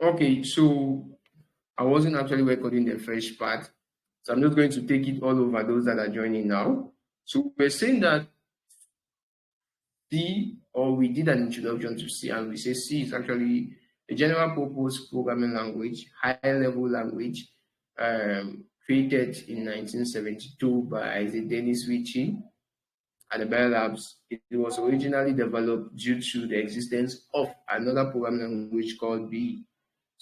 Okay, so I wasn't actually recording the first part, so I'm just going to take it all over those that are joining now. So we're saying that C, or we did an introduction to C, and we say C is actually a general purpose programming language, high level language, created in 1972 by Isaac Dennis Ritchie at the Bell Labs. It was originally developed due to the existence of another programming language called B.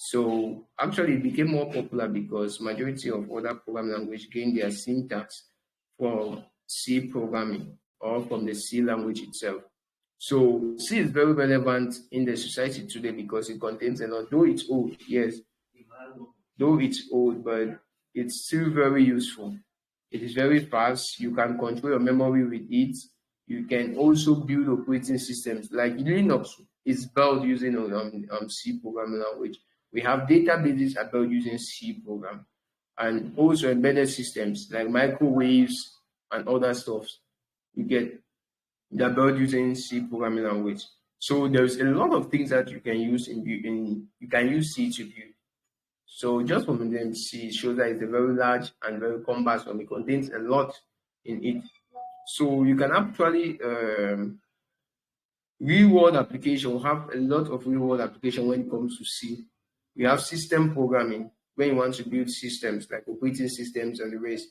So actually it became more popular because majority of other programming language gained their syntax from C programming or from the C language itself. So C is very relevant in the society today because it contains a lot, though it's old, yes, though it's old, but it's still very useful. It is very fast. You can control your memory with it. You can also build operating systems like Linux is built using C programming language. We have databases are built using C program, and also embedded systems like microwaves and other stuff. You get they're built using C programming language. So there's a lot of things that you can use in you can use C to build. So just from them, see, it shows that it's a very large and very compact one. It contains a lot in it. So you can actually real world application. We have a lot of real world application when it comes to C. We have system programming when you want to build systems like operating systems and the rest.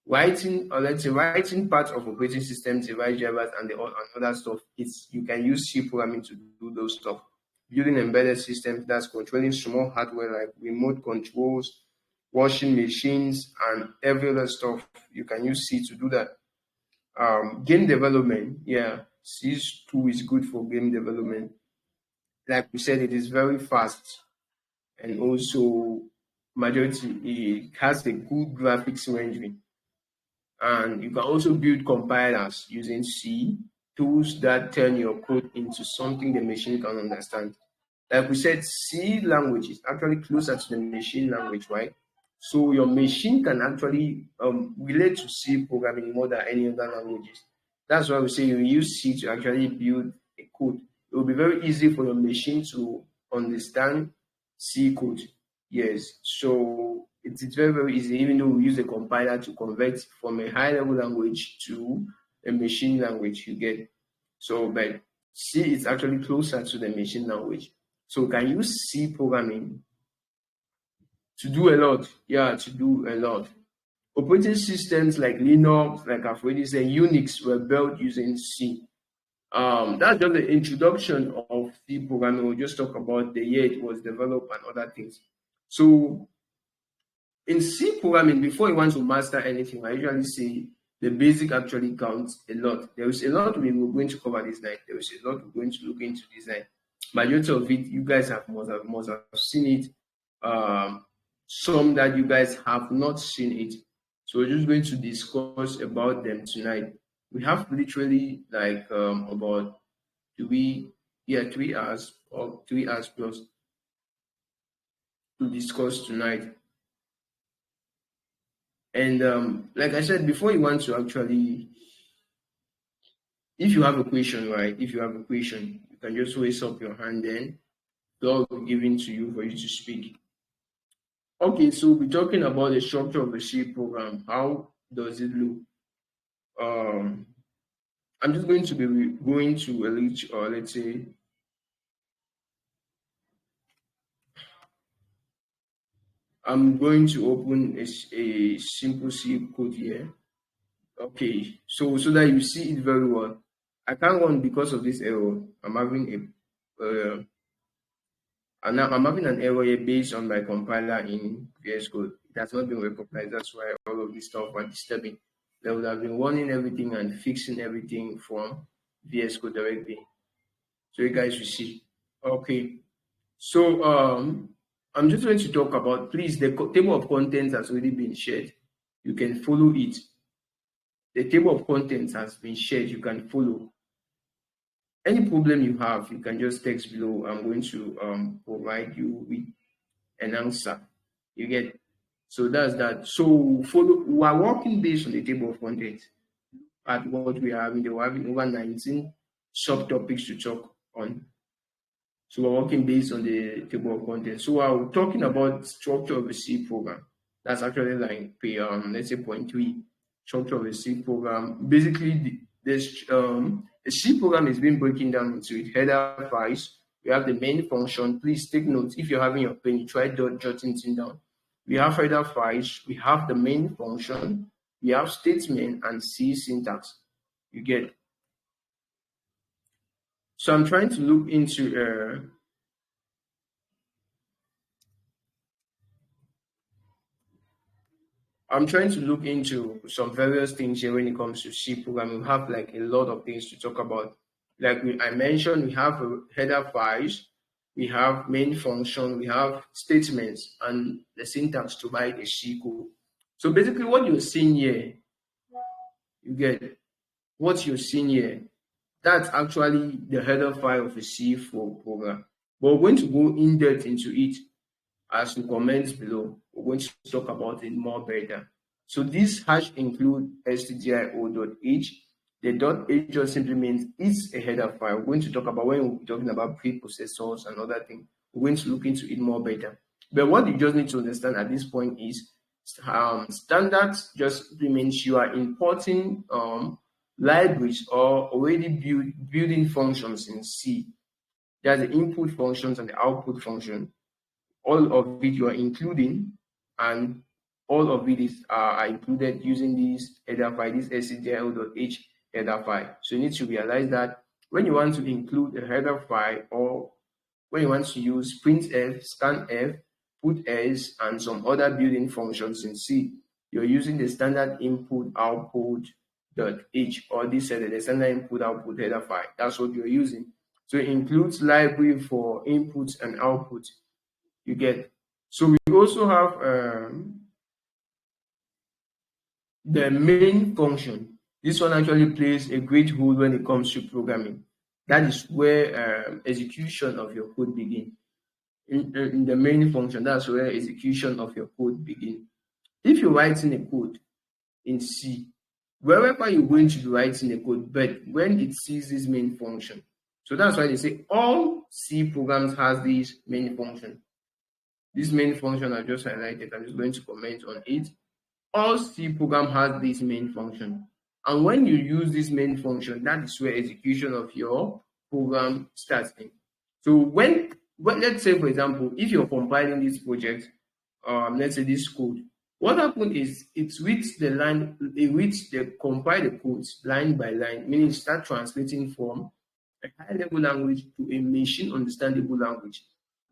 Writing, or let's say writing parts of operating systems, device drivers, and other stuff. It's you can use C programming to do those stuff. Building embedded systems, that's controlling small hardware like remote controls, washing machines, and every other stuff. You can use C to do that. Game development, yeah, C2 is good for game development. Like we said, it is very fast, and also majority it has a good graphics rendering. And you can also build compilers using C, tools that turn your code into something the machine can understand. Like we said, C language is actually closer to the machine language, right? So your machine can actually relate to C programming more than any other languages. That's why we say you use C to actually build a code. It will be very easy for your machine to understand C code. Yes, so it's very, very easy, even though we use a compiler to convert from a high level language to a machine language, you get. So, but C is actually closer to the machine language. So, we can use C programming to do a lot. Yeah, to do a lot. Operating systems like Linux, like I've already said, Unix were built using C. That's just the introduction of C programming. We'll just talk about the year it was developed and other things. So in C programming, before you want to master anything, I usually say the basic actually counts a lot. There is a lot we're going to cover this night. There is a lot we're going to look into this night. Majority of it, you guys must have seen it. Some that you guys have not seen it. So we're just going to discuss about them tonight. We have literally like about 3 hours or 3 hours plus to discuss tonight. And like I said, before you want to actually, if you have a question, right? If you have a question, you can just raise up your hand then. God will be given to you for you to speak. Okay, so we're talking about the structure of a C program. How does it look? I'm just going to be going to a list, or let's say, I'm going to open a simple C code here. Okay, so that you see it very well. I can't run because of this error. I'm having I'm having an error here based on my compiler in VS Code. It has not been recognized. That's why all of this stuff are disturbing. They would have been running everything and fixing everything from VS Code directly. So you guys will see. Okay. So I'm just going to talk about, please, the table of contents has already been shared. You can follow it. The table of contents has been shared. You can follow. Any problem you have, you can just text below. I'm going to provide you with an answer. You get. So that's that. So follow. We are working based on the table of contents. At what we are having, we're having over 19 subtopics to talk on. So we're working based on the table of contents. So we're talking about structure of a C program. That's actually like let's say point three, structure of a C program. Basically, a C program is being broken down into its header files. We have the main function. Please take note, if you're having your pen, you try jotting things down. We have header files. We have the main function. We have statement and C syntax. You get. So I'm trying to look into I'm trying to look into some various things here when it comes to C programming. We have like a lot of things to talk about. Like I mentioned, we have header files, we have main function, we have statements, and the syntax to write a C code. So basically, what you're seeing here, you get what you're seeing here. That's actually the header file of a C4 program. But we're going to go in depth into it as you comment below. We're going to talk about it more better. So this hash include stdio.h. The .h just simply means it's a header file. We're going to talk about when we're talking about preprocessors and other things. We're going to look into it more better. But what you just need to understand at this point is standards just means you are importing libraries or already building functions in C. There's the input functions and the output function. All of it you are including, and all of it is are included using this header file, this stdio.h header file. So you need to realize that when you want to include a header file, or when you want to use printf, scanf, putS, and some other building functions in C, you're using the standard input output.h, or this the standard input output header file. That's what you're using. So it includes library for inputs and output. You get. So we also have the main function. This one actually plays a great role when it comes to programming. That is where execution of your code begins. In the main function, that's where execution of your code begins. If you're writing a code in C, wherever you're going to be writing a code, but when it sees this main function, so that's why they say all C programs has this main function. This main function I just highlighted, I'm just going to comment on it. All C program has this main function. And when you use this main function, that is where execution of your program starts in. So when let's say, for example, if you're compiling this project, let's say this code, what happened is it reads the line, compile the codes line by line, meaning start translating from a high-level language to a machine understandable language.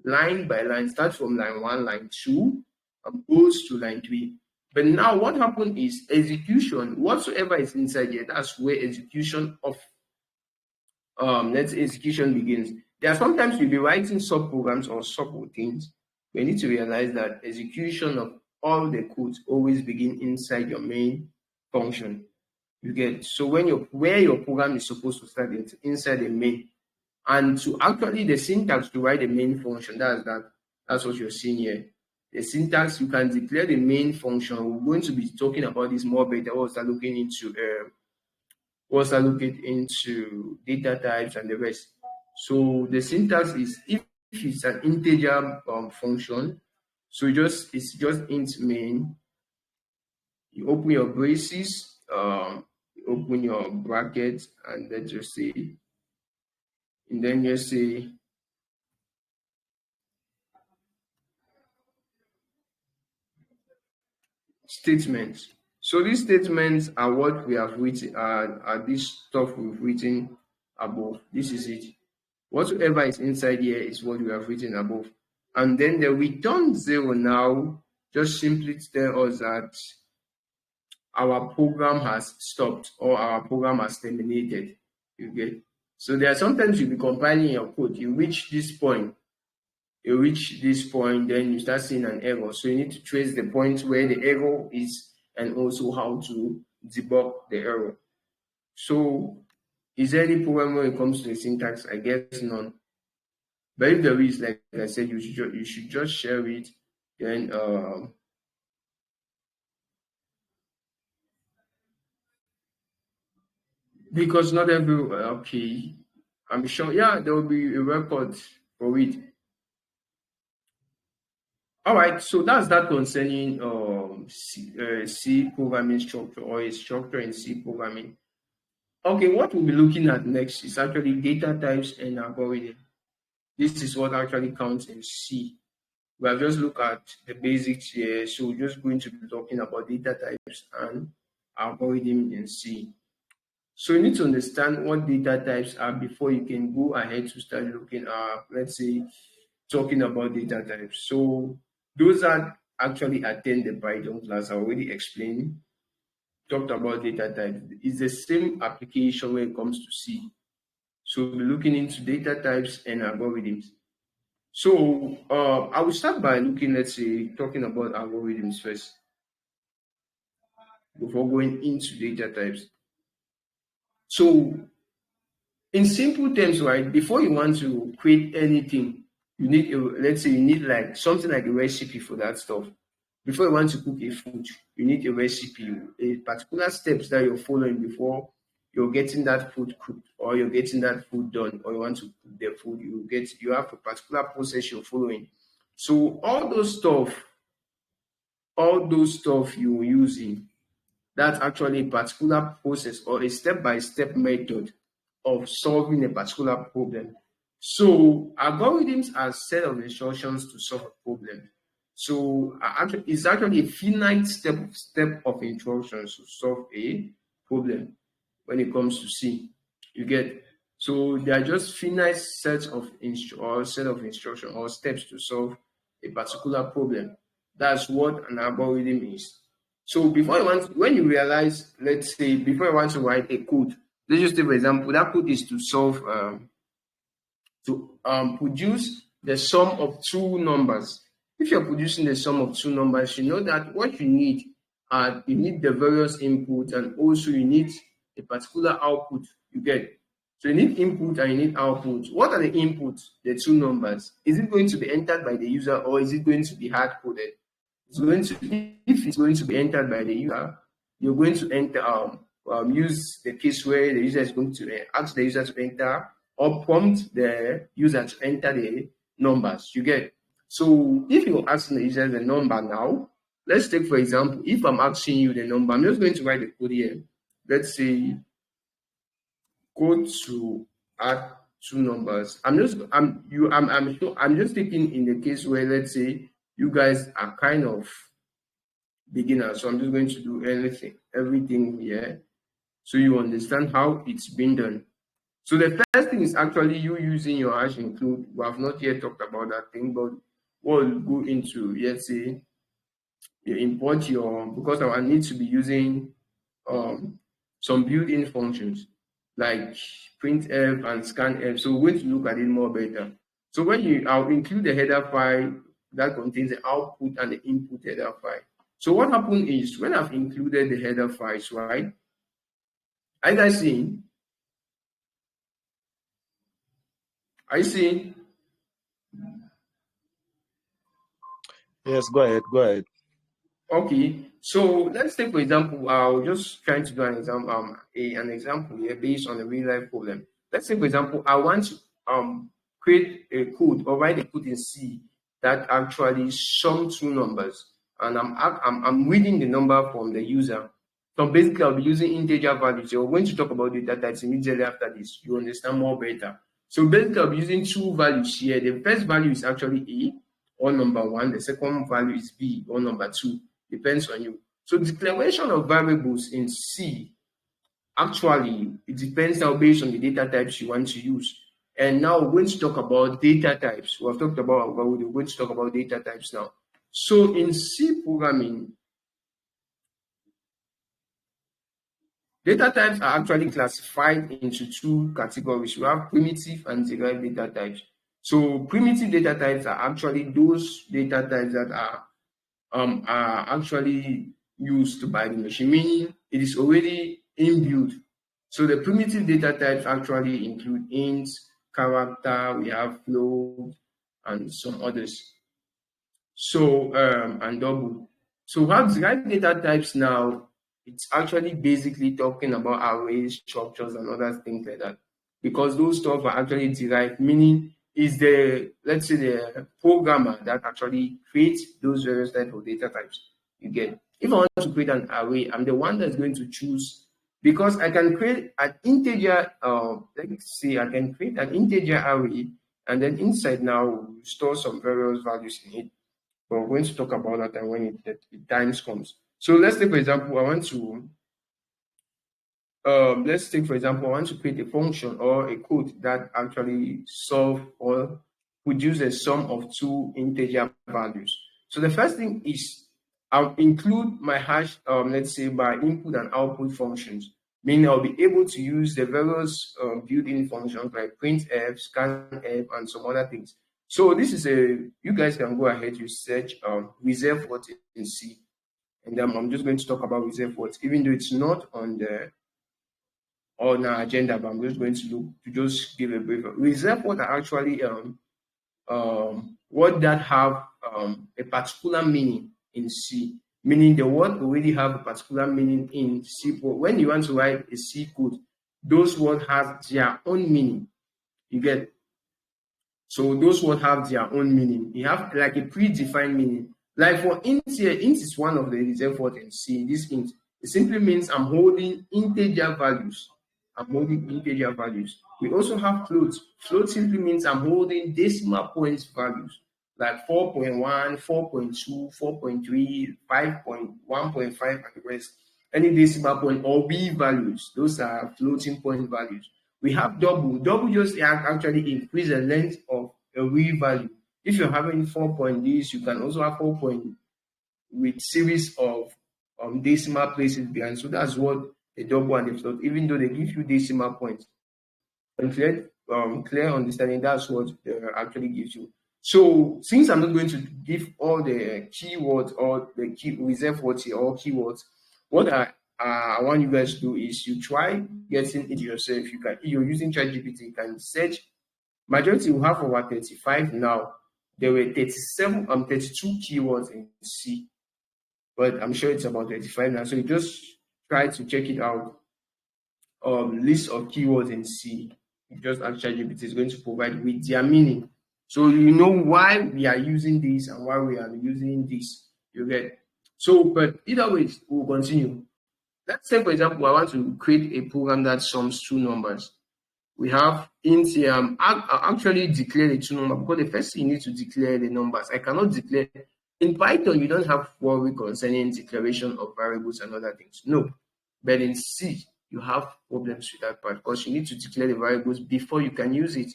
Line by line, start from line 1, line 2, and goes to line 3. But now what happened is execution, whatsoever is inside here, that's where execution of let's say execution begins. There are sometimes you'll be writing sub-programs or subroutines. You need to realize that execution of all the codes always begin inside your main function. You get. So when where your program is supposed to start inside the main. And to actually the syntax to write the main function, that's what you're seeing here. The syntax, you can declare the main function. We're going to be talking about this more better. We'll start looking into data types and the rest. So the syntax is if it's an integer function, so it's just int main. You open your braces, you open your brackets, and let's just say, and then you say statements. So these statements are what we have written, are this stuff we've written above. This is it. Whatever is inside here is what we have written above. And then the return 0 now just simply tells us that our program has stopped or our program has terminated. You get. So there are sometimes you'll be compiling your code, you reach this point, then you start seeing an error. So you need to trace the point where the error is and also how to debug the error. So is there any problem when it comes to the syntax? I guess none. But if there is, like I said, you should just share it. Then because not every okay, I'm sure, yeah, there will be a record for it. All right, so that's that concerning C programming structure, or a structure in C programming. Okay, what we'll be looking at next is actually data types and algorithm. This is what actually counts in C. We have just looked at the basics here, so we're just going to be talking about data types and algorithm in C. So you need to understand what data types are before you can go ahead to start looking at, let's say, talking about data types. So those that actually attend the Python class, I already explained, talked about data types. It's the same application when it comes to C. So we'll be looking into data types and algorithms. So I will start by looking, let's say, talking about algorithms first before going into data types. So in simple terms, right, before you want to create anything, you need, let's say you need like something like a recipe for that stuff. Before you want to cook a food, you need a recipe, a particular steps that you're following before you're getting that food cooked, or you're getting that food done, or you want to cook the food, you have a particular process you're following. So all those stuff you're using, that's actually a particular process or a step-by-step method of solving a particular problem. So algorithms are a set of instructions to solve a problem. So it's actually a finite step of instructions to solve a problem when it comes to C. You get, so they are just finite sets of instructions or steps to solve a particular problem. That's what an algorithm is. So when you realize, let's say, before you want to write a code, let's just take for example, that code is to solve produce the sum of two numbers. If you're producing the sum of two numbers, you know that what you need the various inputs, and also you need a particular output. You get, so you need input and you need output. What are the inputs? The two numbers. Is it going to be entered by the user, or is it going to be hard coded? If it's going to be entered by the user, you're going to enter use the case where the user is going to ask the user to enter, or prompt the user to enter the numbers. You get, so if you're asking the user the number now, let's take for example, if I'm asking you the number, I'm just going to write the code here. Let's say code to add two numbers. I'm just taking in the case where, let's say, you guys are kind of beginners, so I'm just going to do everything here so you understand how it's been done. So the first thing is actually you using your hash include. We have not yet talked about that thing, but we'll go into, let's say, you import because I need to be using some built-in functions like printf and scanf. So we're going to look at it more better. So I'll include the header file that contains the output and the input header file. So what happened is, when I've included the header files, right? Are you guys seeing? Are you seeing? Yes, go ahead. Okay, so let's take for example, I'll just trying to do an example, an example here based on a real life problem. Let's say for example, I want to create a code or write a code in C that actually sum two numbers, and I'm reading the number from the user. So basically, I'll be using integer values. So we're going to talk about data types immediately after this. You understand more better. So basically, I'll be using two values here. The first value is actually A, or number one. The second value is B, or number two. Depends on you. So declaration of variables in C, actually, it depends now based on the data types you want to use. And now we're going to talk about data types. We have talked about algorithm. We're going to talk about data types now. So in C programming, data types are actually classified into two categories. We have primitive and derived data types. So primitive data types are actually those data types that are actually used by the machine, meaning it is already inbuilt. So the primitive data types actually include ints, character, we have float, and some others. So and double. So we have derived data types now. It's actually basically talking about arrays, structures, and other things like that, because those stuff are actually derived, meaning is the, let's say, the programmer that actually creates those various type of data types. You get. If I want to create an array, I'm the one that's going to choose, because I can create an integer. Let's say I can create an integer array, and then inside now store some various values in it. But we're going to talk about that and when the times comes. So let's take, for example, I want to create a function or a code that actually solve or produce a sum of two integer values. So the first thing is I'll include my hash, let's say my input and output functions, meaning I'll be able to use the various built-in functions like printf, scanf, and some other things. So this is you guys can go ahead, you search reserve what in C. And then I'm just going to talk about reserve what, even though it's not on our agenda, but I'm just going to just give a brief. Reserve what are actually what that have a particular meaning in C, meaning the word already have a particular meaning in C. But when you want to write a C code, those words have their own meaning. You get. So those words have their own meaning. You have like a predefined meaning. Like for int here, int is one of the reserve words in C. This int, it simply means I'm holding integer values. I'm holding integer values. We also have float. Float simply means I'm holding decimal points values, like 4.1, 4.2, 4.3, 5.1.5, and the rest. Any decimal point or B values, those are floating point values. We have double. Double just actually increase the length of a real value. If you're having 4 point this, you can also have 4 point with series of decimal places behind. So that's what the double and the float, even though they give you decimal points. And clear understanding, that's what actually gives you. So since I'm not going to give all the keywords or the key reserve words here or keywords, what I want you guys to do is you try getting it yourself. You can, if you're using ChatGPT, you can search. Majority will have over 35 now. There were 32 keywords in C, but I'm sure it's about 35 now. So you just try to check it out. List of keywords in C. You just ask ChatGPT, is going to provide with their meaning. So you know why we are using this and why we are using this. You get. So, but either way, we'll continue. Let's say, for example, I want to create a program that sums two numbers. We have int here. I actually declare the two numbers because the first thing you need to declare the numbers. I cannot declare. In Python, you don't have worry concerning declaration of variables and other things. No. But in C, you have problems with that part because you need to declare the variables before you can use it.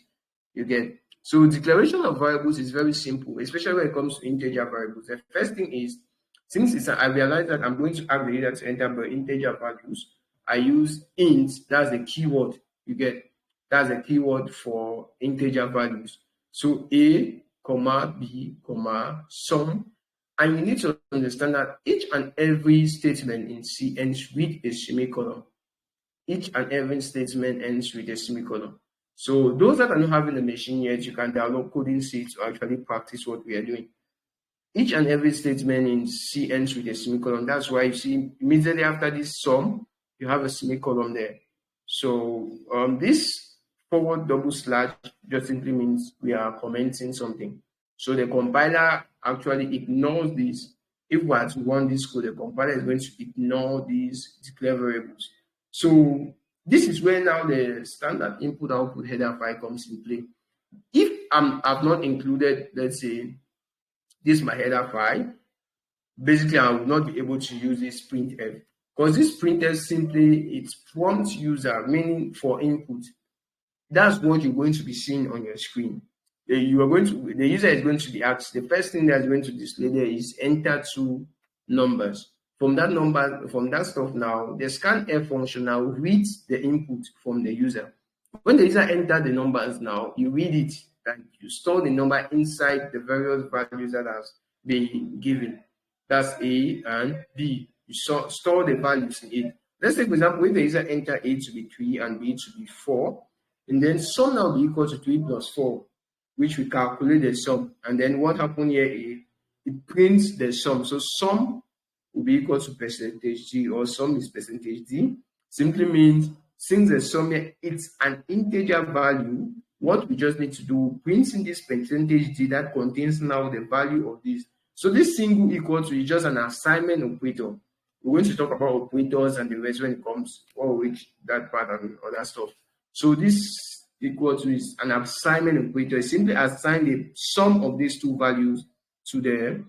You get. So declaration of variables is very simple, especially when it comes to integer variables. The first thing is, since I realize that I'm going to ask the data to enter by integer values, I use int. That's the keyword. You get. That's a keyword for integer values. So A, comma, B, comma, sum. And you need to understand that each and every statement in C ends with a semicolon. Each and every statement ends with a semicolon. So those that are not having a machine yet, you can download coding C to actually practice what we are doing. Each and every statement in C ends with a semicolon. That's why you see immediately after this sum, you have a semicolon there. So this forward double slash just simply means we are commenting something. So the compiler actually ignores this. If we are to run this code, the compiler is going to ignore these declare variables. So this is where now the standard input output header file comes in play. If I've not included, let's say, this is my header file, basically I will not be able to use this printf because this printf simply it prompts user, meaning for input. That's what you're going to be seeing on your screen. The user is going to be asked, the first thing that's going to display there is enter two numbers. From that stuff now, the scanf function now reads the input from the user. When the user enters the numbers now, you read it and you store the number inside the various values that has been given. That's A and B. You store the values in it. Let's say, for example, if the user enter A to be 3 and B to be 4, and then sum now be equal to 3 plus 4, which we calculate the sum. And then what happened here is it prints the sum. So sum will be equal to percentage D, or sum is percentage D. Simply means since the sum here it's an integer value, what we just need to do, print in this percentage D that contains now the value of this. So this single equal to is just an assignment operator. We're going to talk about operators and the rest when it comes or reach that part and other stuff. So this equal to is an assignment operator. It simply assign the sum of these two values to the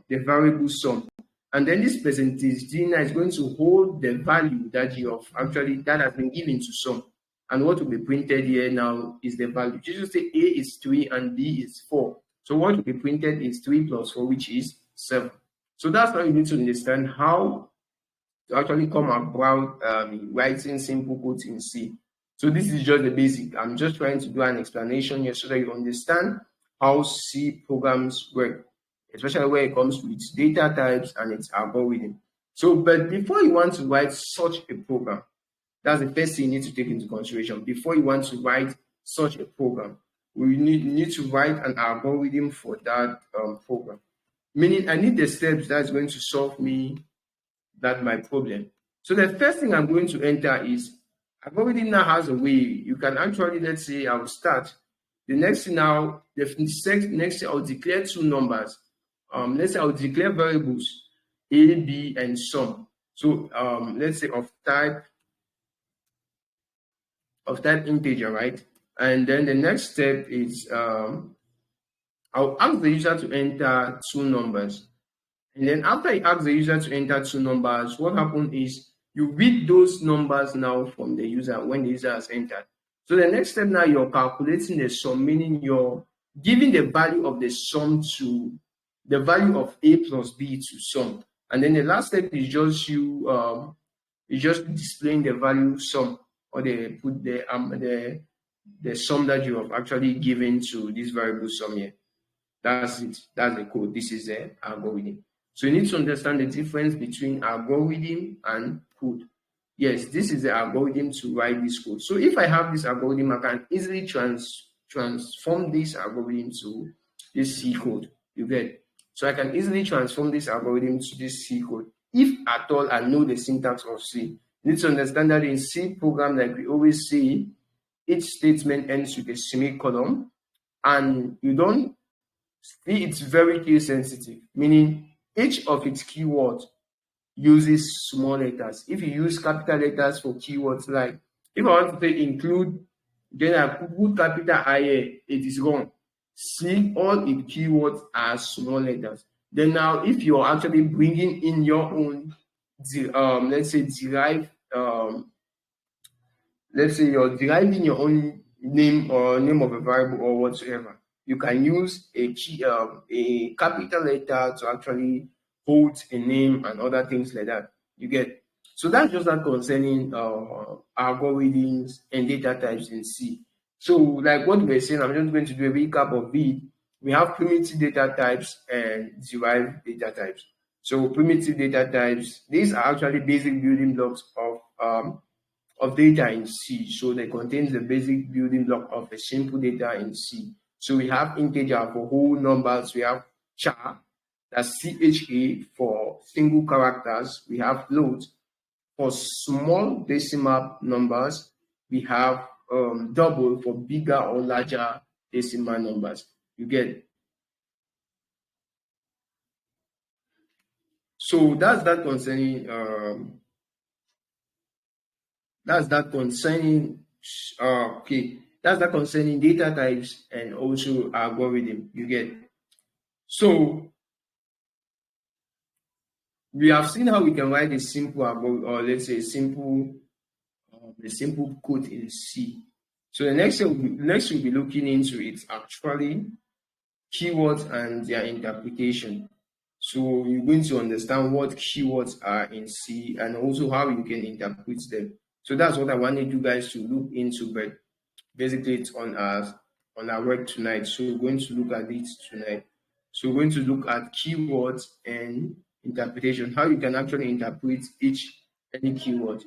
variable sum. And then this percentage D now is going to hold the value that you have actually that has been given to sum. And what will be printed here now is the value. Just say A is 3 and B is 4. So what will be printed is 3 plus 4, which is 7. So that's how you need to understand how to actually come about writing simple codes in C. So this is just the basic. I'm just trying to do an explanation here so that you understand how C programs work, especially when it comes to its data types and its algorithm. So, but before you want to write such a program, that's the first thing you need to take into consideration. Before you want to write such a program, we need to write an algorithm for that program. Meaning, I need the steps that's going to solve me my problem. So the first thing I'm going to enter is algorithm now has a way. You can actually, let's say, I will start. The next thing now, next thing I'll declare two numbers. Let's say I'll declare variables A, B, and sum. So let's say of type integer, right? And then the next step is I'll ask the user to enter two numbers. And then after I ask the user to enter two numbers, what happens is you read those numbers now from the user when the user has entered. So the next step now, you're calculating the sum, meaning you're giving the value of the sum to the value of A plus B to sum. And then the last step is just you just displaying the value sum, or they put the sum that you have actually given to this variable sum here. That's it. That's the code. This is the algorithm. So you need to understand the difference between algorithm and code. Yes, this is the algorithm to write this code. So if I have this algorithm, I can easily transform this algorithm to this C code. You get? So I can easily transform this algorithm to this C code. If at all I know the syntax of C. You need to understand that in C program, like we always say, each statement ends with a semicolon, and you don't see it's very case sensitive, meaning each of its keywords uses small letters. If you use capital letters for keywords, like if I want to say include, then I put capital I here, it is wrong. See, all its keywords are small letters. Then now, if you're actually bringing in your own, let's say you're deriving your own name or name of a variable or whatsoever, you can use a capital letter to actually hold a name and other things like that. You get? So that's just that concerning algorithms and data types in C. So like what we're saying, I'm just going to do a recap of it. We have primitive data types and derived data types. So primitive data types, these are actually basic building blocks of data in C. So they contain the basic building block of a simple data in C. So we have integer for whole numbers. We have char, that's CHA for single characters. We have float for small decimal numbers. We have double for bigger or larger decimal numbers. You get? So that's that concerning that's that concerning data types and also algorithm. You get? So we have seen how we can write a simple algorithm, or let's say a simple code in C. So the next we'll be looking into is actually keywords and their interpretation. So you're going to understand what keywords are in C and also how you can interpret them. So that's what I wanted you guys to look into, but basically it's on our work tonight. So we're going to look at it tonight. So we're going to look at keywords and interpretation, how you can actually interpret any keyword.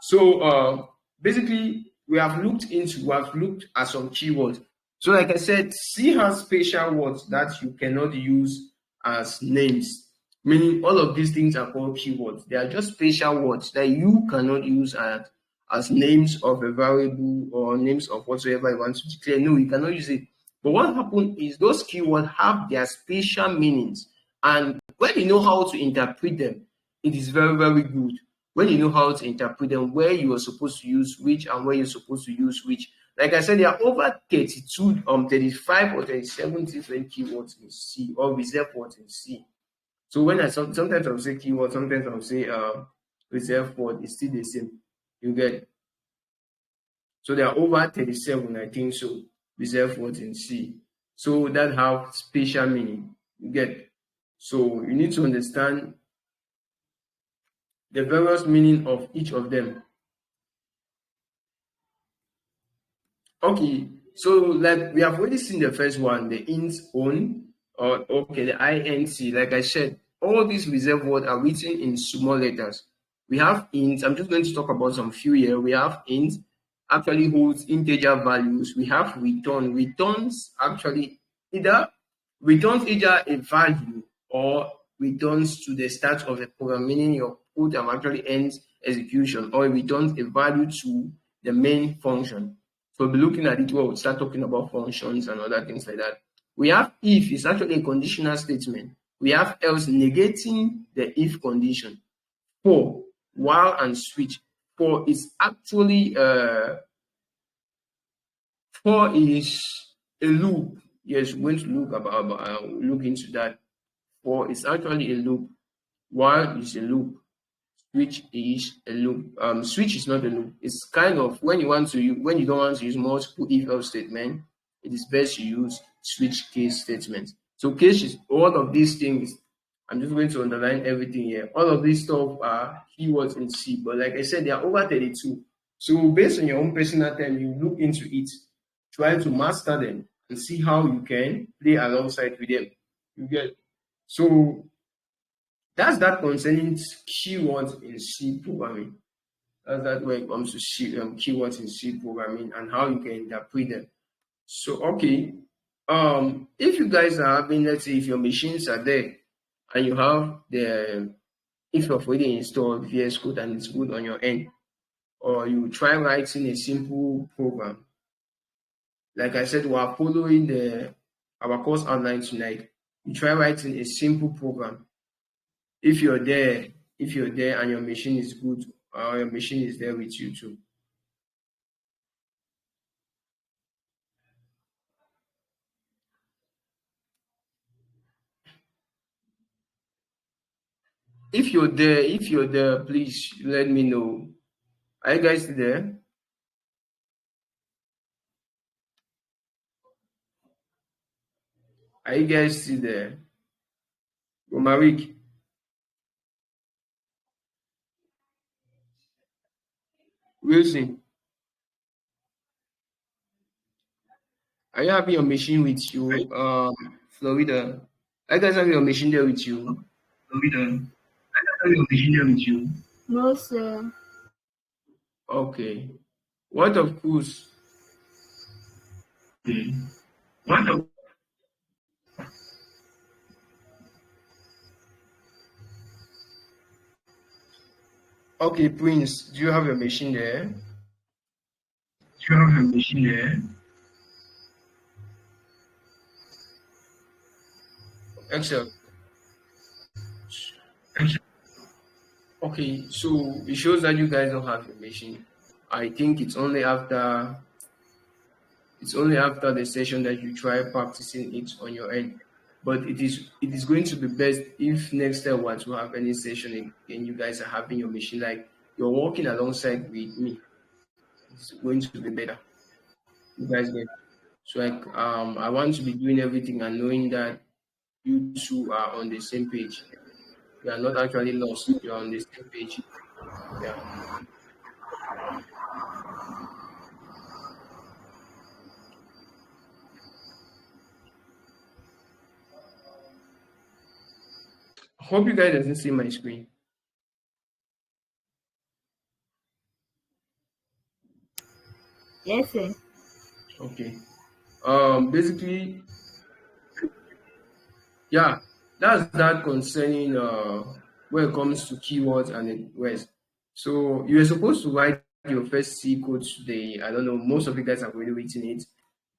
So basically we have looked at some keywords. So like I said, C has special words that you cannot use as names, meaning all of these things are called keywords. They are just special words that you cannot use as as names of a variable or names of whatsoever you want to declare. No, you cannot use it. But what happens is those keywords have their spatial meanings. And when you know how to interpret them, it is very, very good. When you know how to interpret them, where you are supposed to use which and where you're supposed to use which. Like I said, there are over 32, 35 or 37 different keywords in C or reserved words in C. So when sometimes I'll say keyword, sometimes I'll say reserved word, it's still the same. You get. So there are over 37, I think so, reserved words in C. So that have spatial meaning. You get. So you need to understand the various meaning of each of them. Okay, so like we have already seen the first one, the int own, or okay, the INC. Like I said, all these reserved words are written in small letters. We have int. I'm just going to talk about some few here. We have int, actually holds integer values. We have return. Returns actually returns either a value or returns to the start of a program, meaning your program actually ends execution, or it returns a value to the main function. So we'll be looking at it where we'll start talking about functions and other things like that. We have if, it's actually a conditional statement. We have else, negating the if condition. For, while, and switch. For is actually for is a loop. Yes, we're going to look into that. For is actually a loop. While is a loop. Switch is a loop. Switch is not a loop. It's kind of when you don't want to use multiple if else statement, it is best to use switch case statement. So case is all of these things. I'm just going to underline everything here. All of these stuff are keywords in C, but like I said, there are over 32. So based on your own personal time, you look into it, try to master them, and see how you can play alongside with them. You get. So that's that concerning keywords in C programming. That's that when it comes to keywords in C programming and how you can interpret them. So okay, if you guys are having, let's say, if your machines are there and you have if you've already installed VS Code and it's good on your end, or you try writing a simple program. Like I said, we are following our course outline tonight. You try writing a simple program. If you're there and your machine is good, or your machine is there with you too. If you're there, please let me know. Are you guys still there? Are you guys still there? Romaric. Wilson. Are you having your machine with you? Florida. Are you guys having your machine there with you? Florida. Are you guys having your machine there with you? No, sir. Okay. What of course? Okay. What of Okay, Prince, do you have your machine there? Do you have your machine there? Excel. Okay, so it shows that you guys don't have your machine. I think it's only after the session that you try practicing it on your end. But it is going to be best if next time once we have any session and you guys are having your machine, like you're working alongside with me. It's going to be better. You guys get. So I want to be doing everything and knowing that you two are on the same page. You are not actually lost. You are on the same page. Yeah. Hope you guys doesn't see my screen. Yes, sir. Okay. Basically, yeah, that's that concerning when it comes to keywords and the rest. So you're supposed to write your first C code today. I don't know, most of you guys have already written it,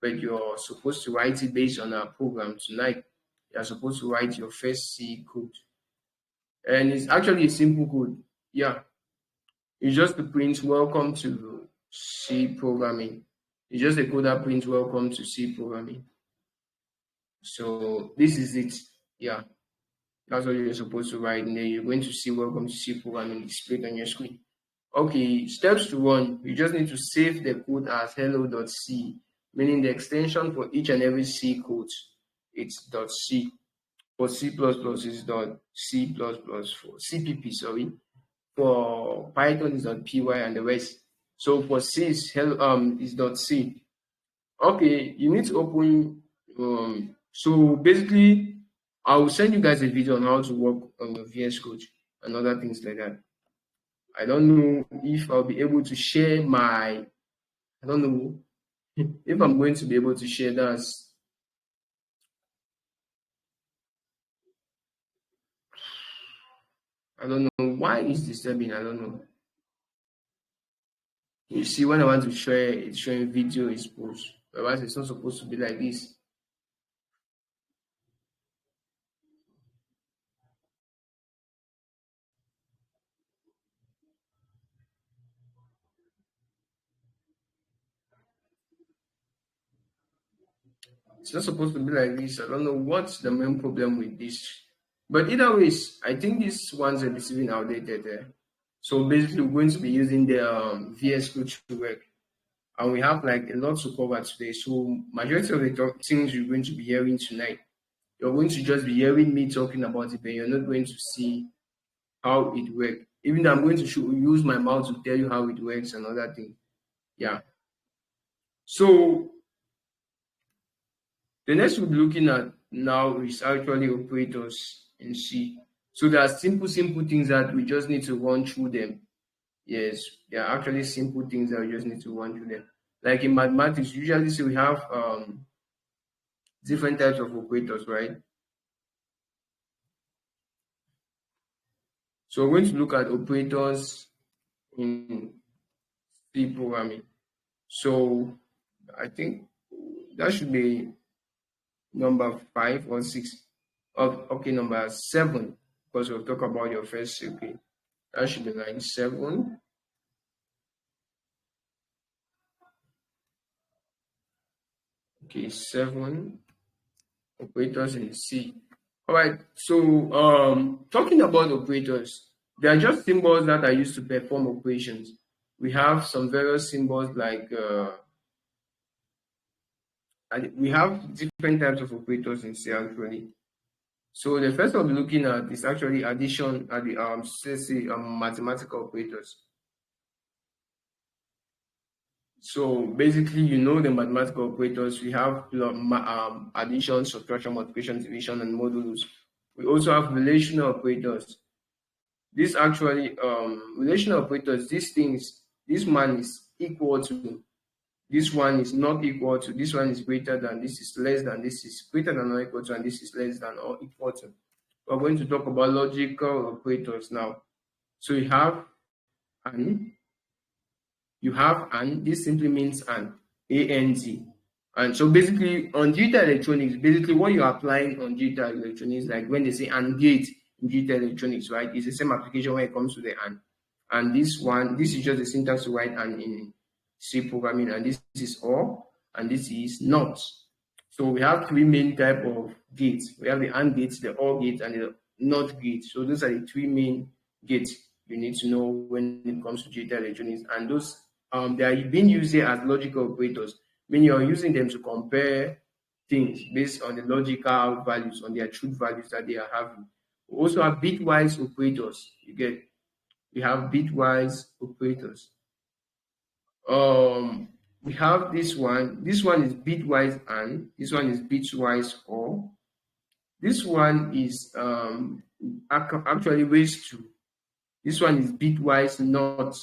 but you're supposed to write it based on our program tonight. You're supposed to write your first C code. And it's actually a simple code. Yeah. It's just to print welcome to C programming. It's just a code that prints welcome to C programming. So this is it. Yeah. That's what you're supposed to write. And then you're going to see welcome to C programming displayed on your screen. Okay, steps to run. You just need to save the code as hello.c, meaning the extension for each and every C code, it's .c. For C++ is .c++, for CPP, sorry. For Python is .py and the rest. So for C is .c. Okay, you need to open. So basically, I will send you guys a video on how to work on your VS Code and other things like that. I don't know if I'll be able to share I don't know if I'm going to be able to share that. I don't know why it's disturbing. I don't know. You see, when I want to share it, showing video is post. Otherwise, it's not supposed to be like this. It's not supposed to be like this. I don't know what's the main problem with this. But either ways, I think these ones are receiving outdated there. So basically, we're going to be using the VS Code to work. And we have like a lot to cover today. So majority of the things you're going to be hearing tonight, you're going to just be hearing me talking about it, but you're not going to see how it works. Even though I'm going to use my mouth to tell you how it works and other things. Yeah. So the next we'll be looking at now is actually operators in C. So there are simple things that we just need to run through them. Yes, there are actually simple things that we just need to run through them. Like in mathematics, usually we have different types of operators, right? So we're going to look at operators in C programming. So I think that should be number 5 or 6. Okay, number 7, because we'll talk about your first. Okay, that should be line 7. Okay, 7 operators in C. All right, so talking about operators, they are just symbols that are used to perform operations. We have some various symbols like we have different types of operators in C actually. So the first one we're looking at is actually addition at the mathematical operators. So basically, you know the mathematical operators. We have addition, subtraction, multiplication, division, and modulus. We also have relational operators. This actually relational operators. These things. This one is equal to. This one is not equal to. This one is greater than. This is less than. This is greater than or equal to, and this is less than or equal to. We're going to talk about logical operators now. So you have an. You have an. This simply means an. AND. And so basically on digital electronics, basically what you're applying on digital electronics, like when they say AND gate in digital electronics, right? It's the same application when it comes to the AND. And this is just the syntax to write AND in C programming, and this is OR, and this is NOT. So we have 3 main type of gates. We have the AND gate, the OR gate, and the NOT gate. So those are the 3 main gates you need to know when it comes to digital electronics. And those they are being used here as logical operators, meaning you're using them to compare things based on the logical values, on their truth values that they are having. We also have bitwise operators. We have bitwise operators. We have this one. This one is bitwise and this one is bitwise or. This one is actually raised to. This one is bitwise not.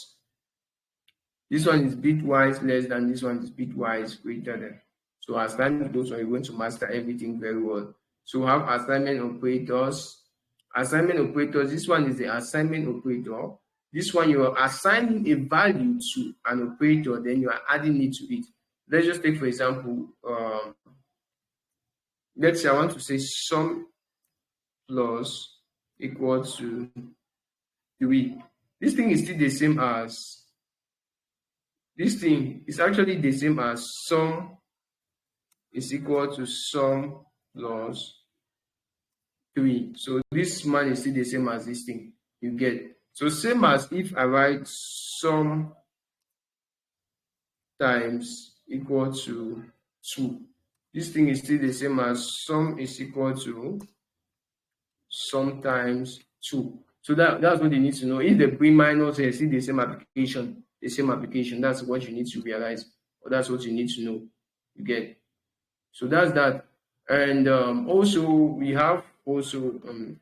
This one is bitwise less than, this one is bitwise greater than. So as time goes on, you're going to master everything very well. So we have assignment operators. Assignment operators, this one is the assignment operator. This one, you are assigning a value to an operator, then you are adding it to it. Let's just take, for example, let's say I want to say sum plus equal to 3. This thing is still the same as, this thing is actually the same as sum is equal to sum plus 3. So this man is still the same as this thing, you get. So same as if I write sum times equal to 2. This thing is still the same as sum is equal to sum times 2. So that's what you need to know. If the pre minus is still the same application, that's what you need to realize, or that's what you need to know. You get. So that's that. And also we have also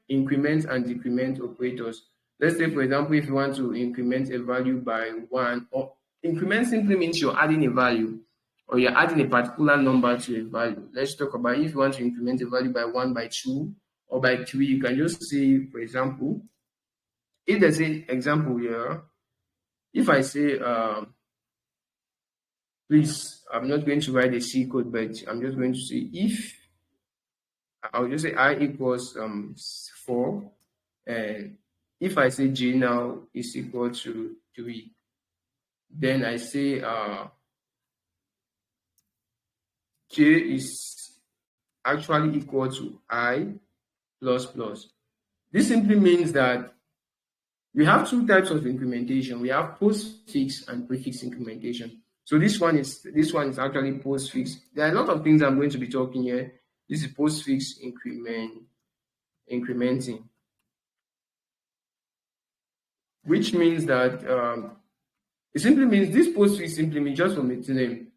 increment and decrement operators. Let's say, for example, if you want to increment a value by 1, or increment simply means you're adding a value, or you're adding a particular number to a value. Let's talk about if you want to increment a value by 1, by 2, or by 3, you can just say, for example, if there's an example here, if I say, please, I'm not going to write a C code, but I'm just going to say if, I'll just say I equals 4, and if I say J now is equal to 3, then I say J is actually equal to I plus plus. This simply means that we have two types of incrementation. We have postfix and prefix incrementation. So this one is actually postfix. There are a lot of things I'm going to be talking here. This is postfix incrementing, which means that it simply means this postfix simply means, just from its name,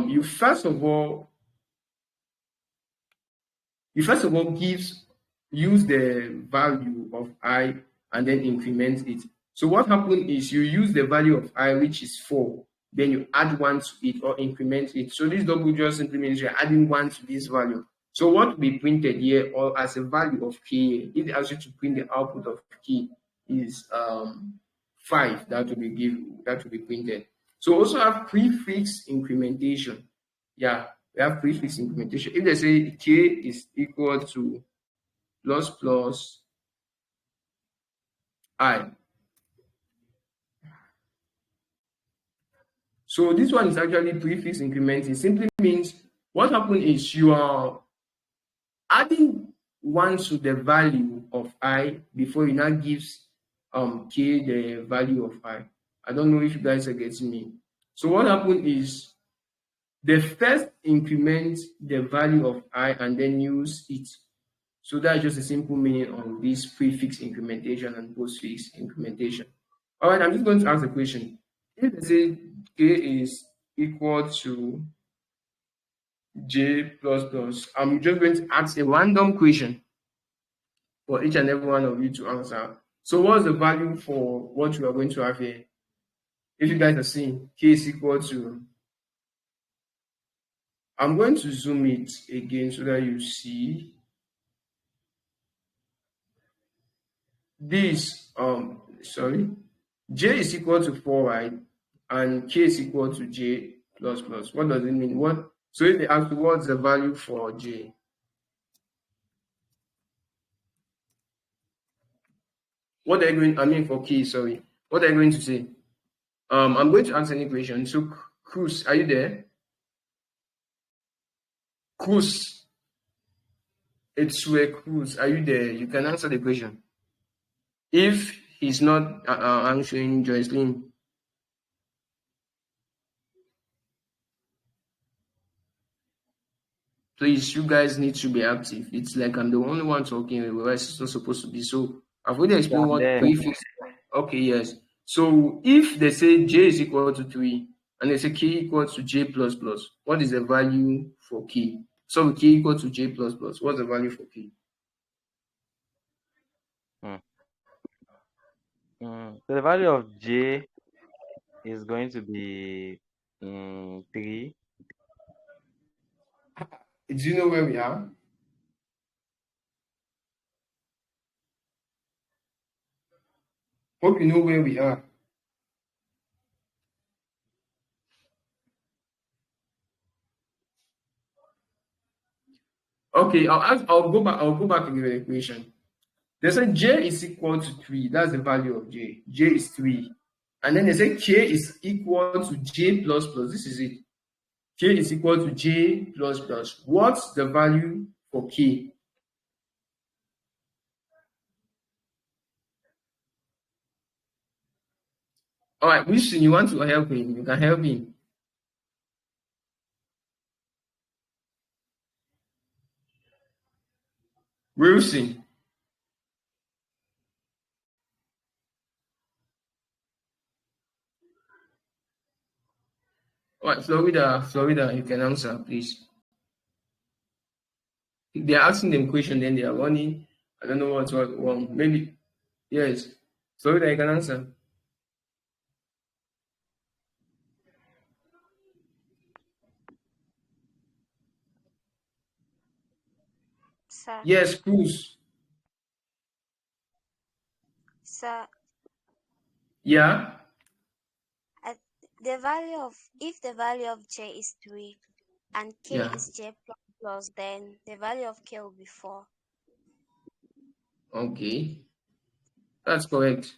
you first of all use the value of I and then increment it. So what happened is you use the value of I, which is 4, then you add 1 to it or increment it. So this double just simply means you're adding 1 to this value. So what will be printed here, or as a value of k, if it asks you to print the output of k, is 5 that will be printed. So also have prefix incrementation. Yeah, we have prefix incrementation. If they say k is equal to plus plus I. So this one is actually prefix incrementing. Simply means what happened is you are adding 1 to the value of I before you now gives k the value of I. I don't know if you guys are getting me. So what happened is the first increment the value of I and then use it. So that's just a simple meaning of this prefix incrementation and postfix incrementation. All right, I'm just going to ask a question. If they say k is equal to j plus plus, I'm just going to ask a random question for each and every one of you to answer. So what's the value for what we are going to have here? If you guys are seeing k is equal to, I'm going to zoom it again so that you see this. Sorry, j is equal to 4, right? And k is equal to j plus plus. What does it mean? So if they ask what's the value for j, what are you going? I mean for k, sorry. What are you going to say? I'm going to answer any question. So Cruz, are you there? Cruz, it's where Cruz. Are you there? You can answer the question. If he's not answering, Joycelyn, please, you guys need to be active. It's like I'm the only one talking, whereas it's not supposed to be. So I've already explained what prefix. Okay, yes. So if they say j is equal to 3 and they say k equals to j plus plus, what is the value for k? So k equal to j plus plus, what's the value for k? So the value of j is going to be 3. Do you know where we are? Hope you know where we are. Okay, I'll go back to the equation. They say j is equal to 3. That's the value of j. J is 3. And then they say k is equal to j plus plus. This is it. K is equal to j plus plus. What's the value for k? All right, Wilson, you want to help me? You can help me. Wilson. All right, Florida, you can answer, please. They're asking them question, then they are running. I don't know what's wrong. Maybe, yes. Florida, you can answer. Sir, Yes, Cruz. sir, Yeah? the value of if the value of j is 3 and k Yeah. is j plus plus, then the value of k will be 4. Okay. That's correct.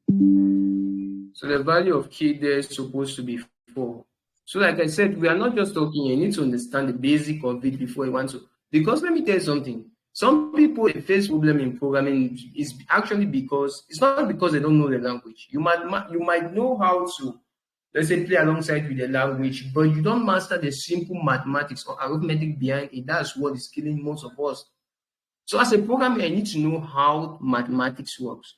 So the value of k there is supposed to be 4. So like I said, we are not just talking, you need to understand the basic of it before you want to. Because let me tell you something. Some people they face problem in programming is actually because it's not because they don't know the language. You might know how to, let's say, play alongside with the language, but you don't master the simple mathematics or arithmetic behind it. That's what is killing most of us. So as a programmer, I need to know how mathematics works.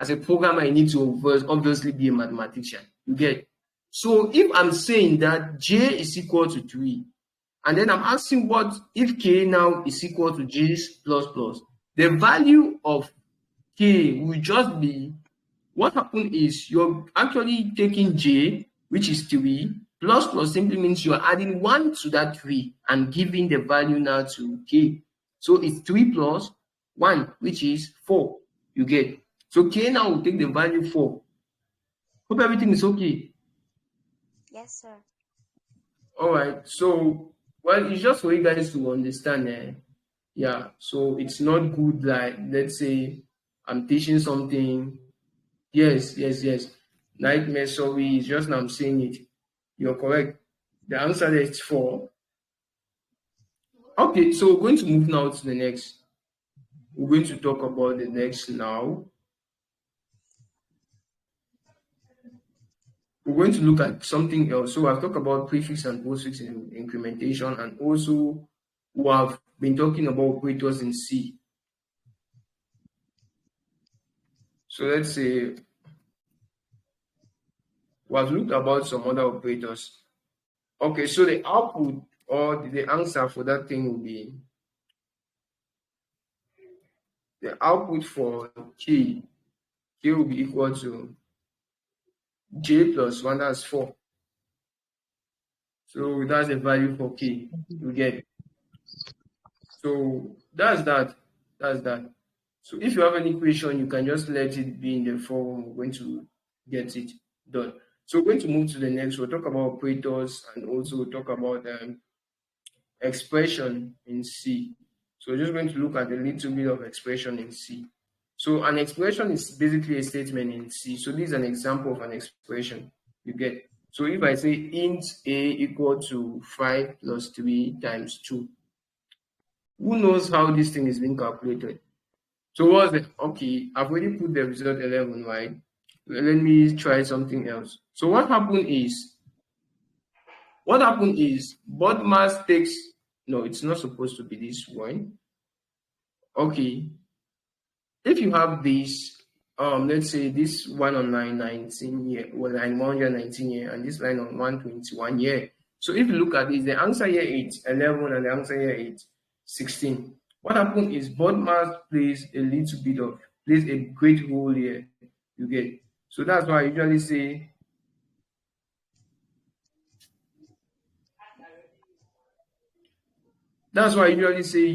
As a programmer, I need to obviously be a mathematician. You get? So if I'm saying that j is equal to 3, and then I'm asking what if k now is equal to j plus plus, the value of k will just be, what happened is you're actually taking j, which is 3, plus plus simply means you're adding 1 to that 3 and giving the value now to k. So it's 3 plus 1, which is 4. You get? So k now will take the value 4. Hope everything is okay. Yes, sir. All right. So, well, it's just for you guys to understand. Yeah. So it's not good. Like, let's say I'm teaching something. Yes, yes, yes. Nightmare. Sorry, it's just now I'm saying it. You're correct. The answer is 4. Okay. So we're going to move now to the next. We're going to talk about the next now. We're going to look at something else. So I've talked about prefix and postfix in incrementation, and also we have been talking about operators in C. So let's say we have looked about some other operators. Okay, so the output or the answer for that thing will be the output for K. K will be equal to J plus 1, that's 4. So that's the value for K you get. So that's that. That's that. So if you have any question, you can just let it be in the forum. We're going to get it done. So we're going to move to the next. We'll talk about operators and also talk about expression in C. So we're just going to look at a little bit of expression in C. So an expression is basically a statement in C. So this is an example of an expression you get. So if I say int a equal to 5 plus 3 times 2, who knows how this thing is being calculated? So what's the, okay, I've already put the result 11, right? Let me try something else. So what happened is BODMAS takes, no, it's not supposed to be this one. Okay, if you have this, let's say this one on line 19 here, well, line 119 here, and this line on 121 here. So if you look at this, the answer here is 11 and the answer here is 16. What happened is BODMAS plays a great role here, you get. So that's why I usually say,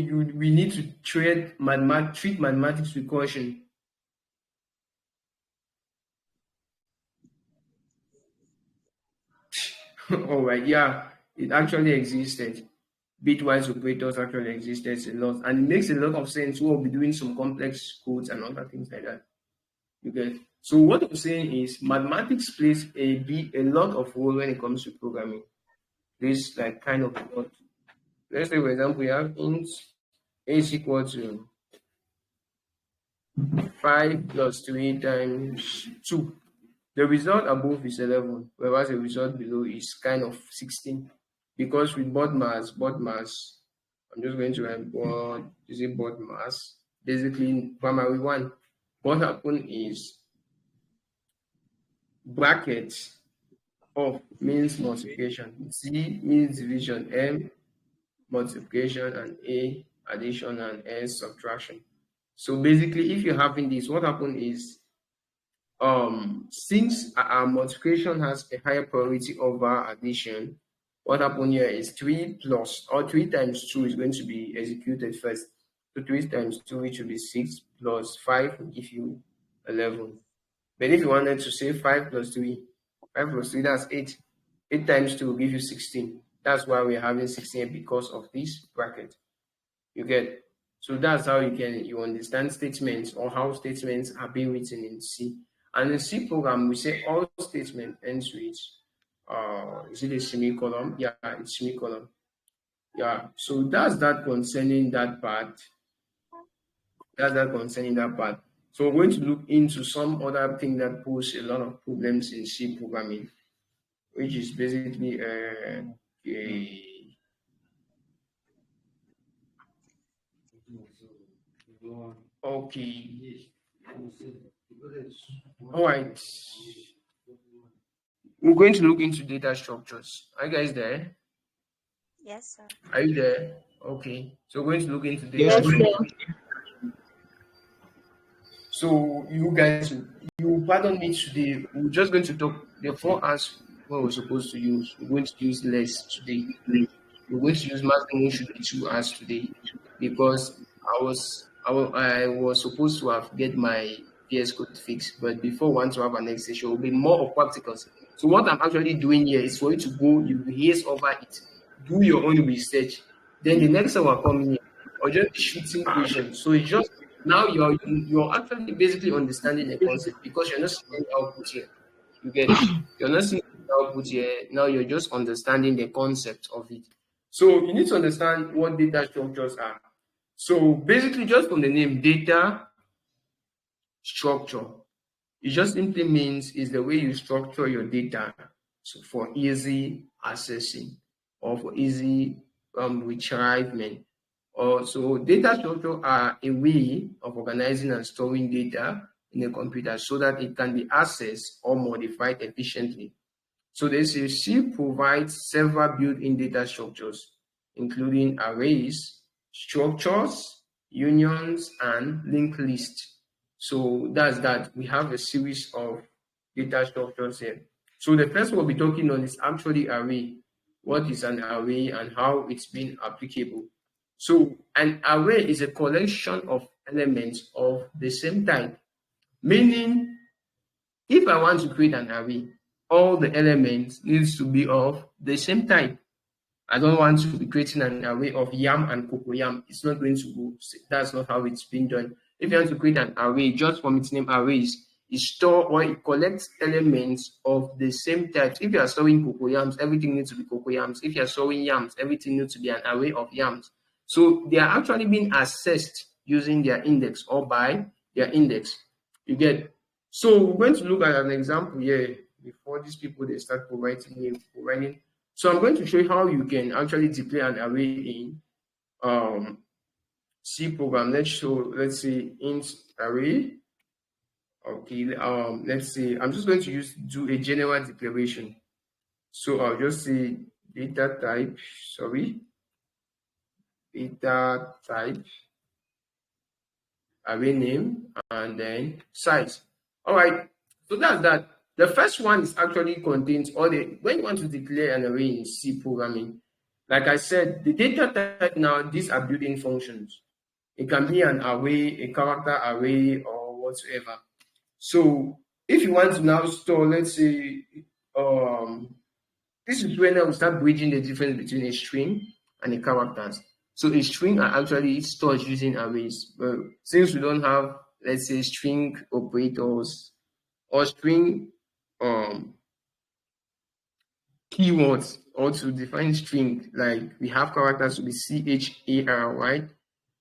we need to treat mathematics with caution. All right, yeah, it actually existed. Bitwise operators actually existed a lot, and it makes a lot of sense. We'll be doing some complex codes and other things like that. Okay. So what I'm saying is mathematics plays a lot of role when it comes to programming. This like kind of a lot. Let's say for example we have int a is equal to 5 plus 3 times 2. The result above is 11, whereas the result below is kind of 16. Because with board mass, I'm just going to write board, is it board mass? Basically in primary one, what happened is brackets of means multiplication, Z means division, M multiplication, and A addition, and S subtraction. So basically, if you're having this, what happened is since our multiplication has a higher priority over addition, what happened here is 3 plus or 3 times 2 is going to be executed first. So 3 times 2, which will be 6, plus 5 will give you 11. But if you wanted to say 5 plus 3, 5 plus 3, that's 8. 8 times 2 will give you 16. That's why we're having 16 because of this bracket. You get? So that's how you understand statements, or how statements are being written in C. And in C program, we say all statement ends with is it a semicolon? Yeah, it's semicolon. Yeah, so that's that concerning that part. So we're going to look into some other thing that pose a lot of problems in C programming, which is basically okay. All right. We're going to look into data structures. Are you guys there? Yes, sir. Are you there? Okay. So we're going to look into data Yes, structures. sir. So you guys, you pardon me today. We're just going to talk the 4 hours what we're supposed to use. We're going to use less today. We're going to use maximum should be 2 hours today, because I was supposed to have get my VS Code fixed, but before we want to have an next session, it will be more of practicals. So what I'm actually doing here is for you to go, you rehearse over it, do your own research. Then the next time we're coming here, or just shooting questions. So it's just now you're actually basically understanding the concept, because you're not seeing output here. You get it? You're not seeing output here. Now you're just understanding the concept of it. So you need to understand what data structures are. So basically, just from the name data structure, it just simply means is the way you structure your data, so for easy accessing or for easy retrievement. Or so data structure are a way of organizing and storing data in a computer so that it can be accessed or modified efficiently. So this is C provides several built-in data structures, including arrays, structures, unions, and linked lists. So that's that. We have a series of data structures here. So the first one we'll be talking on is actually array. What is an array and how it's been applicable? So an array is a collection of elements of the same type, meaning if I want to create an array, all the elements needs to be of the same type. I don't want to be creating an array of yam and cocoyam. It's not going to go. That's not how it's been done. If you want to create an array, just from its name arrays, it store or it collects elements of the same type. If you are storing cocoyams, everything needs to be cocoyams. If you are storing yams, everything needs to be an array of yams. So they are actually being accessed using their index or by their index. You get. So we're going to look at an example here before these people they start providing. So I'm going to show you how you can actually deploy an array in C program. Let's say int array. Okay, let's say I'm just going to do a general declaration. So I'll just say data type, array name, and then size. All right, so that's that. The first one is actually contains when you want to declare an array in C programming, like I said, the data type now, these are built-in functions. It can be an array, a character array, or whatsoever. So if you want to now store, let's say, This is when I will start bridging the difference between a string and a characters. So a string are actually stored using arrays. But since we don't have, let's say, string operators or string keywords, or to define string, like we have characters to be char, right?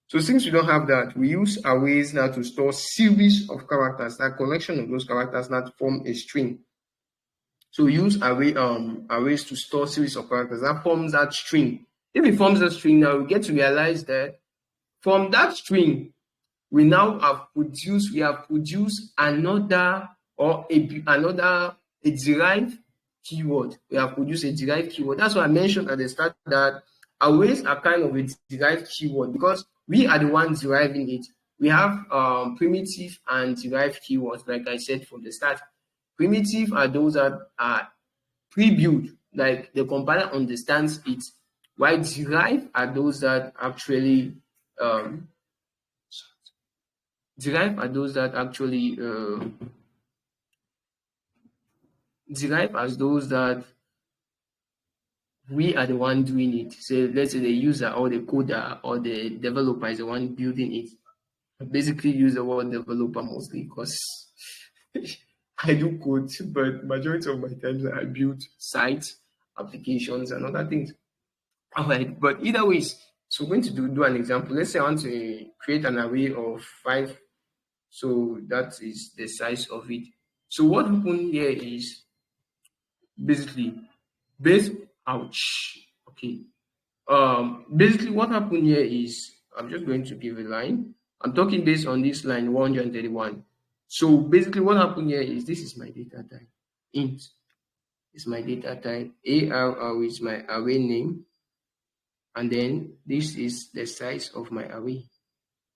So since we don't have that, we use arrays now to store series of characters, that collection of those characters that form a string. So we use arrays to store series of characters that forms that string. If it forms a string, now we get to realize that from that string, we have produced another a derived keyword. We have produced a derived keyword. That's why I mentioned at the start that arrays are kind of a derived keyword because we are the ones deriving it. We have primitive and derived keywords, like I said from the start. Primitive are those that are pre-built, like the compiler understands it, while derived are those that actually derived are those that actually derived as those that we are the one doing it. So let's say the user or the coder or the developer is the one building it. I basically use the word developer mostly because I do code, but majority of my times I build sites, applications, and other things. All right, but either ways, so we're going to do an example. Let's say I want to create an array of 5. So that is the size of it. So what happened here is basically okay. Basically what happened here is I'm just going to give a line. I'm talking based on this line 131. So basically what happened here is this is my data type. Int is my data type. ARR is my array name. And then this is the size of my array.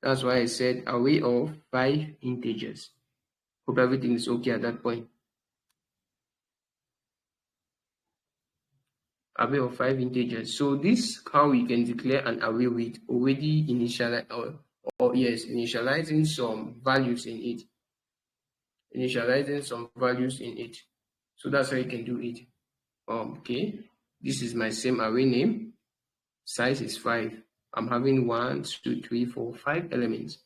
That's why I said array of 5 integers. Hope everything is okay at that point. Array of 5 integers. So this is how we can declare an array with already initializing some values in it. So that's how you can do it. Okay, this is my same array name. Size is 5. I'm having 1, 2, 3, 4, 5 elements.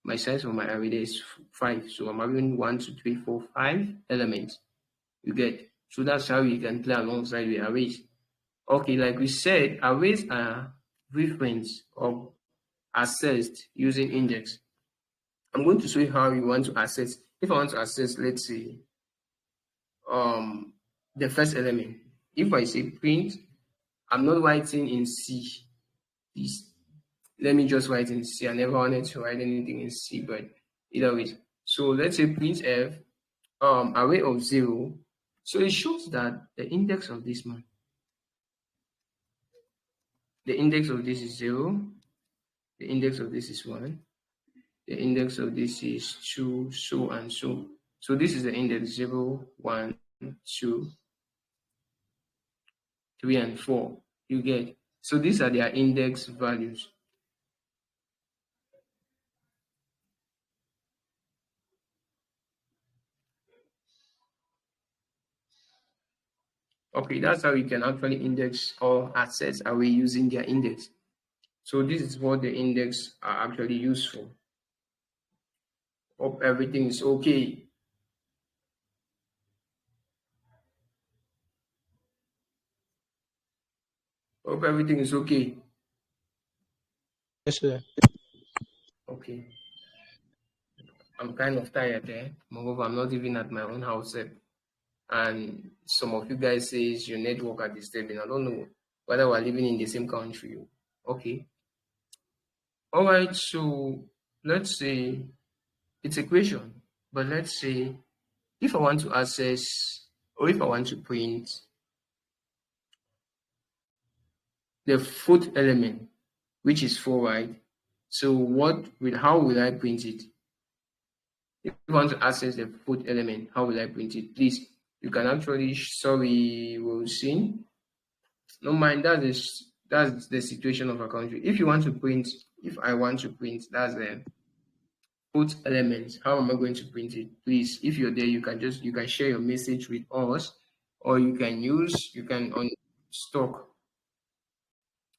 My size of my array is 5. So I'm having 1, 2, 3, 4, 5 elements. You get? So that's how you can play alongside with arrays. Okay, like we said, arrays are referenced or accessed using index. I'm going to show you how you want to access. If I want to access, let's say, the first element. If I say print, I'm not writing in C. Please, let me just write in C. I never wanted to write anything in C, but either way. So let's say printf array of 0. So it shows that the index of this man. The index of this is 0. The index of this is 1. The index of this is 2, so and so. So this is the index 0, 1, 2, 3, and 4. You get? So these are their index values. Okay, that's how you can actually index or access array using their index. So this is what the index are actually used for. Hope everything is okay. Hope everything is okay. Yes, sir. Okay. I'm kind of tired there. Moreover, I'm not even at my own house yet. And some of you guys say your network are disturbing. I don't know whether we're living in the same country. Okay. All right. So let's say it's a question, but let's say if I want to access or if I want to print the fourth element, which is 4, right? So how will I print it? If you want to access the fourth element, how will I print it? Please, you can actually, we'll see. No mind, that's the situation of a country. If I want to print, that's the fourth element. How am I going to print it? Please, if you're there, you can share your message with us, or you can on stock.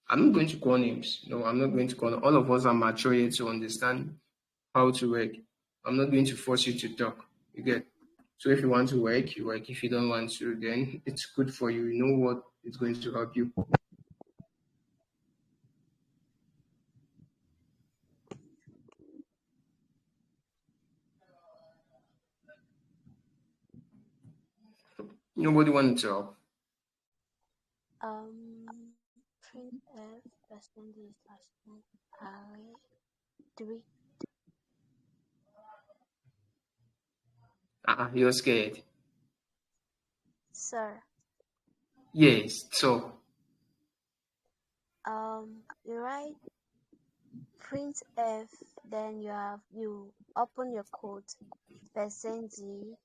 I'm not going to call names. No, I'm not going to call. All of us are mature yet to understand how to work. I'm not going to force you to talk. You get. So if you want to work, you work. If you don't want to, then it's good for you. You know what is going to help you. Nobody wanted to help. Print F percentage array 3. You're scared. Sir, Yes. So you write print F, then you open your code %d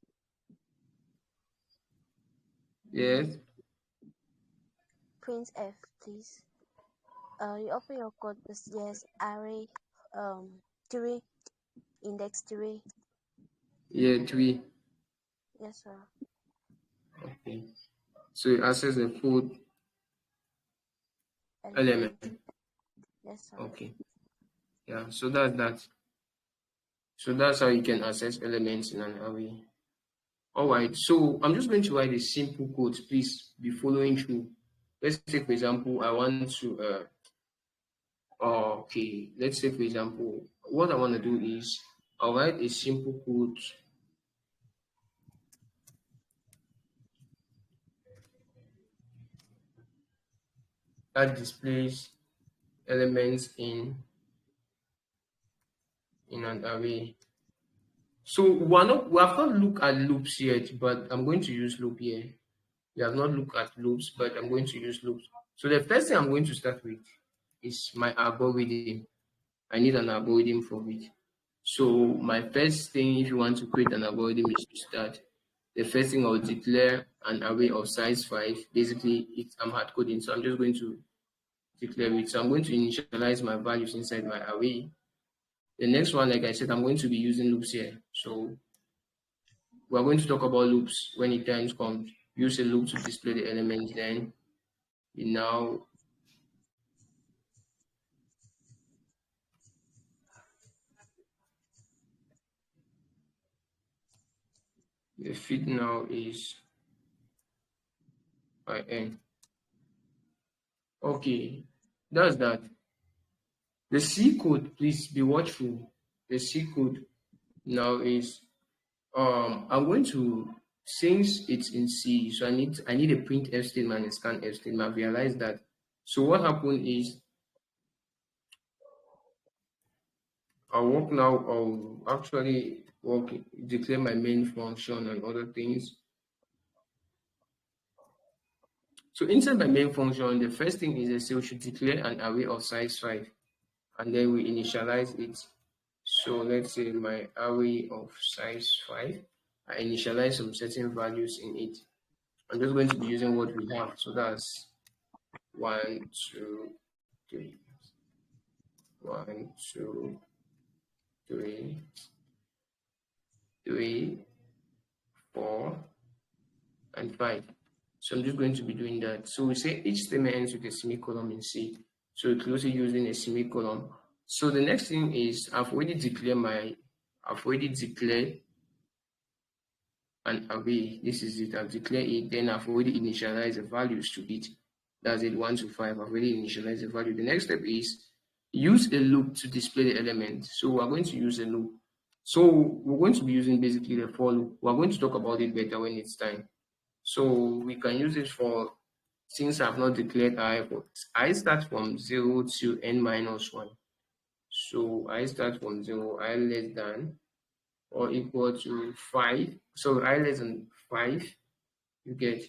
yes, print F, please. You open your code, yes, array 3, index 3. yeah, 3. Yes, sir. Okay. So you access the code element. Yes, sir. Okay. Yeah. So that's that. So that's how you can access elements in an array. All right. So I'm just going to write a simple code. Please be following through. Let's say, for example, I want to. Okay. Let's say, for example, what I want to do is I'll write a simple code that displays elements in an array. So we have not looked at loops yet, but I'm going to use loop here. We have not looked at loops, but I'm going to use loops. So the first thing I'm going to start with is my algorithm. I need an algorithm for it. So my first thing, if you want to create an algorithm, is to start. The first thing I'll declare an array of size 5. Basically, I'm hard coding, so I'm just going to declare it. So I'm going to initialize my values inside my array. The next one, like I said, I'm going to be using loops here. So we're going to talk about loops when the time comes. Use a loop to display the elements, then you now the fit now is by n. Okay, that's that. The C code, please be watchful. The C code now is I'm going to, since it's in C, so I need a print F statement and scan F statement. I've realized that. So what happened is I'll work now, I'll actually work, declare my main function and other things. So inside my main function, the first thing is that we should declare an array of size 5, and then we initialize it. So let's say my array of size 5, I initialize some certain values in it. I'm just going to be using what we have. So that's 1, 2, 3. 1, 2, 3, 3, 4, and 5. So I'm just going to be doing that. So we say each statement ends with a semicolon in C. So we're closely using a semicolon. So the next thing is I've already declared an array. This is it. I've declared it. Then I've already initialized the values to it. That's it, 1 to 5. I've already initialized the value. The next step is use a loop to display the element. So we're going to use a loop. So we're going to be using basically the for loop. We're going to talk about it better when it's time. So we can use it for, since I've not declared I, but I start from 0 to n minus 1. So I start from 0, I less than or equal to 5. So I less than 5, you get,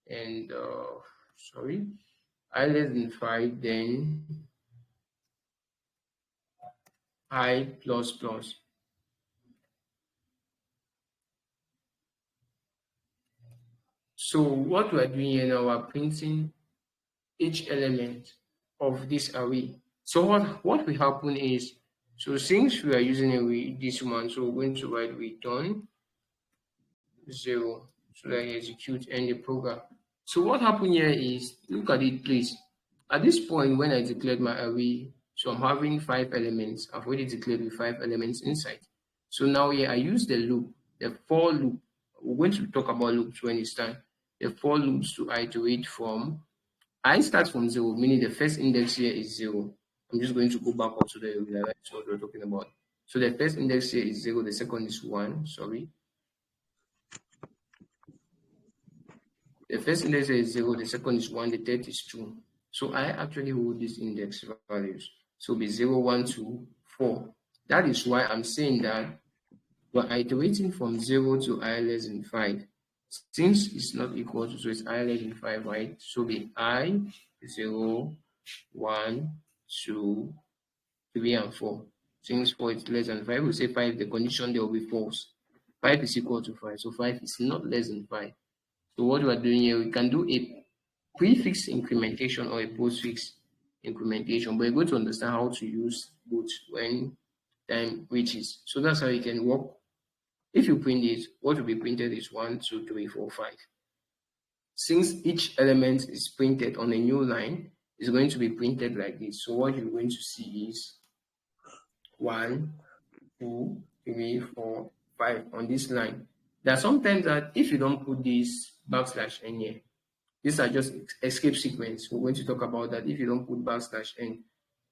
and I less than 5, then I plus plus. So what we're doing here now, we're printing each element of this array. So what will happen is, so since we are using this one, so we're going to write return 0. so that you execute and the program. So what happened here is, look at it please. At this point, when I declared my array, so I'm having 5 elements. I've already declared with 5 elements inside. So now here I use the loop, the for loop. We're going to talk about loops when it's time. The for loops to iterate from I start from 0, meaning the first index here is 0. I'm just going to go back up to the realize what we're talking about. So the first index here is 0, the second is 1, sorry. The first index here is 0, the second is 1, the third is 2. So I actually hold these index values. So be 0, 1, 2, 4. That is why I'm saying that we're iterating from 0 to I less than 5. Since it's not equal to, so it's I less than 5, right? So be I 0, 1, 2, 3, and 4. Since 4 is less than 5, we say 5, the condition there will be false. 5 is equal to 5, so 5 is not less than 5. So what we are doing here, we can do a prefix incrementation or a postfix incrementation, but you're going to understand how to use both when time reaches. So that's how you can work. If you print it, what will be printed is 1, 2, 3, 4, 5. Since each element is printed on a new line, it's going to be printed like this. So what you're going to see is 1, 2, 3, 4, 5 on this line. There are sometimes that if you don't put this \n here, these are just escape sequence. We're going to talk about that. If you don't put \n,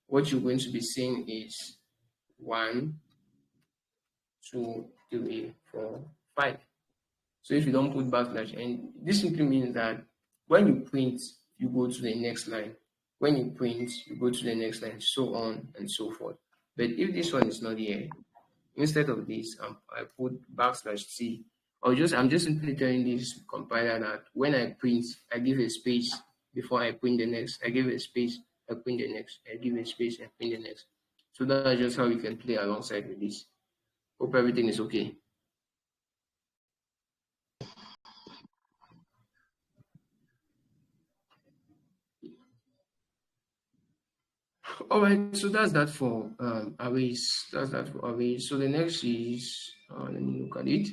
what you're going to be seeing is 1, 2, 3, 4, 5. So if you don't put \n, this simply means that when you print, you go to the next line. When you print, you go to the next line, so on and so forth. But if this one is not here, instead of this, I put \t. I'm just simply telling this compiler that when I print, I give a space before I print the next. I give a space, I print the next. I give a space, I print the next. So that's just how you can play alongside with this. Hope everything is okay. All right, so that's that for arrays. That's that for arrays. So the next is let me look at it.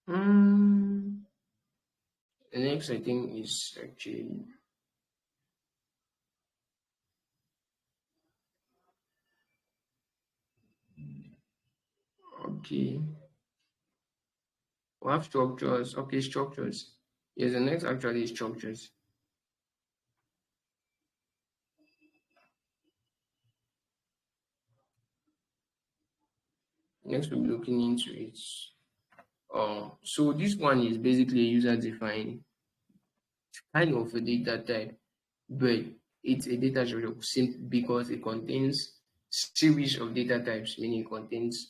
The next I think is actually okay. We have structures. Okay, structures. Yes, the next actually is structures. Next we'll be looking into it. So this one is basically user-defined kind of a data type, but it's a data structure simply because it contains series of data types, meaning it contains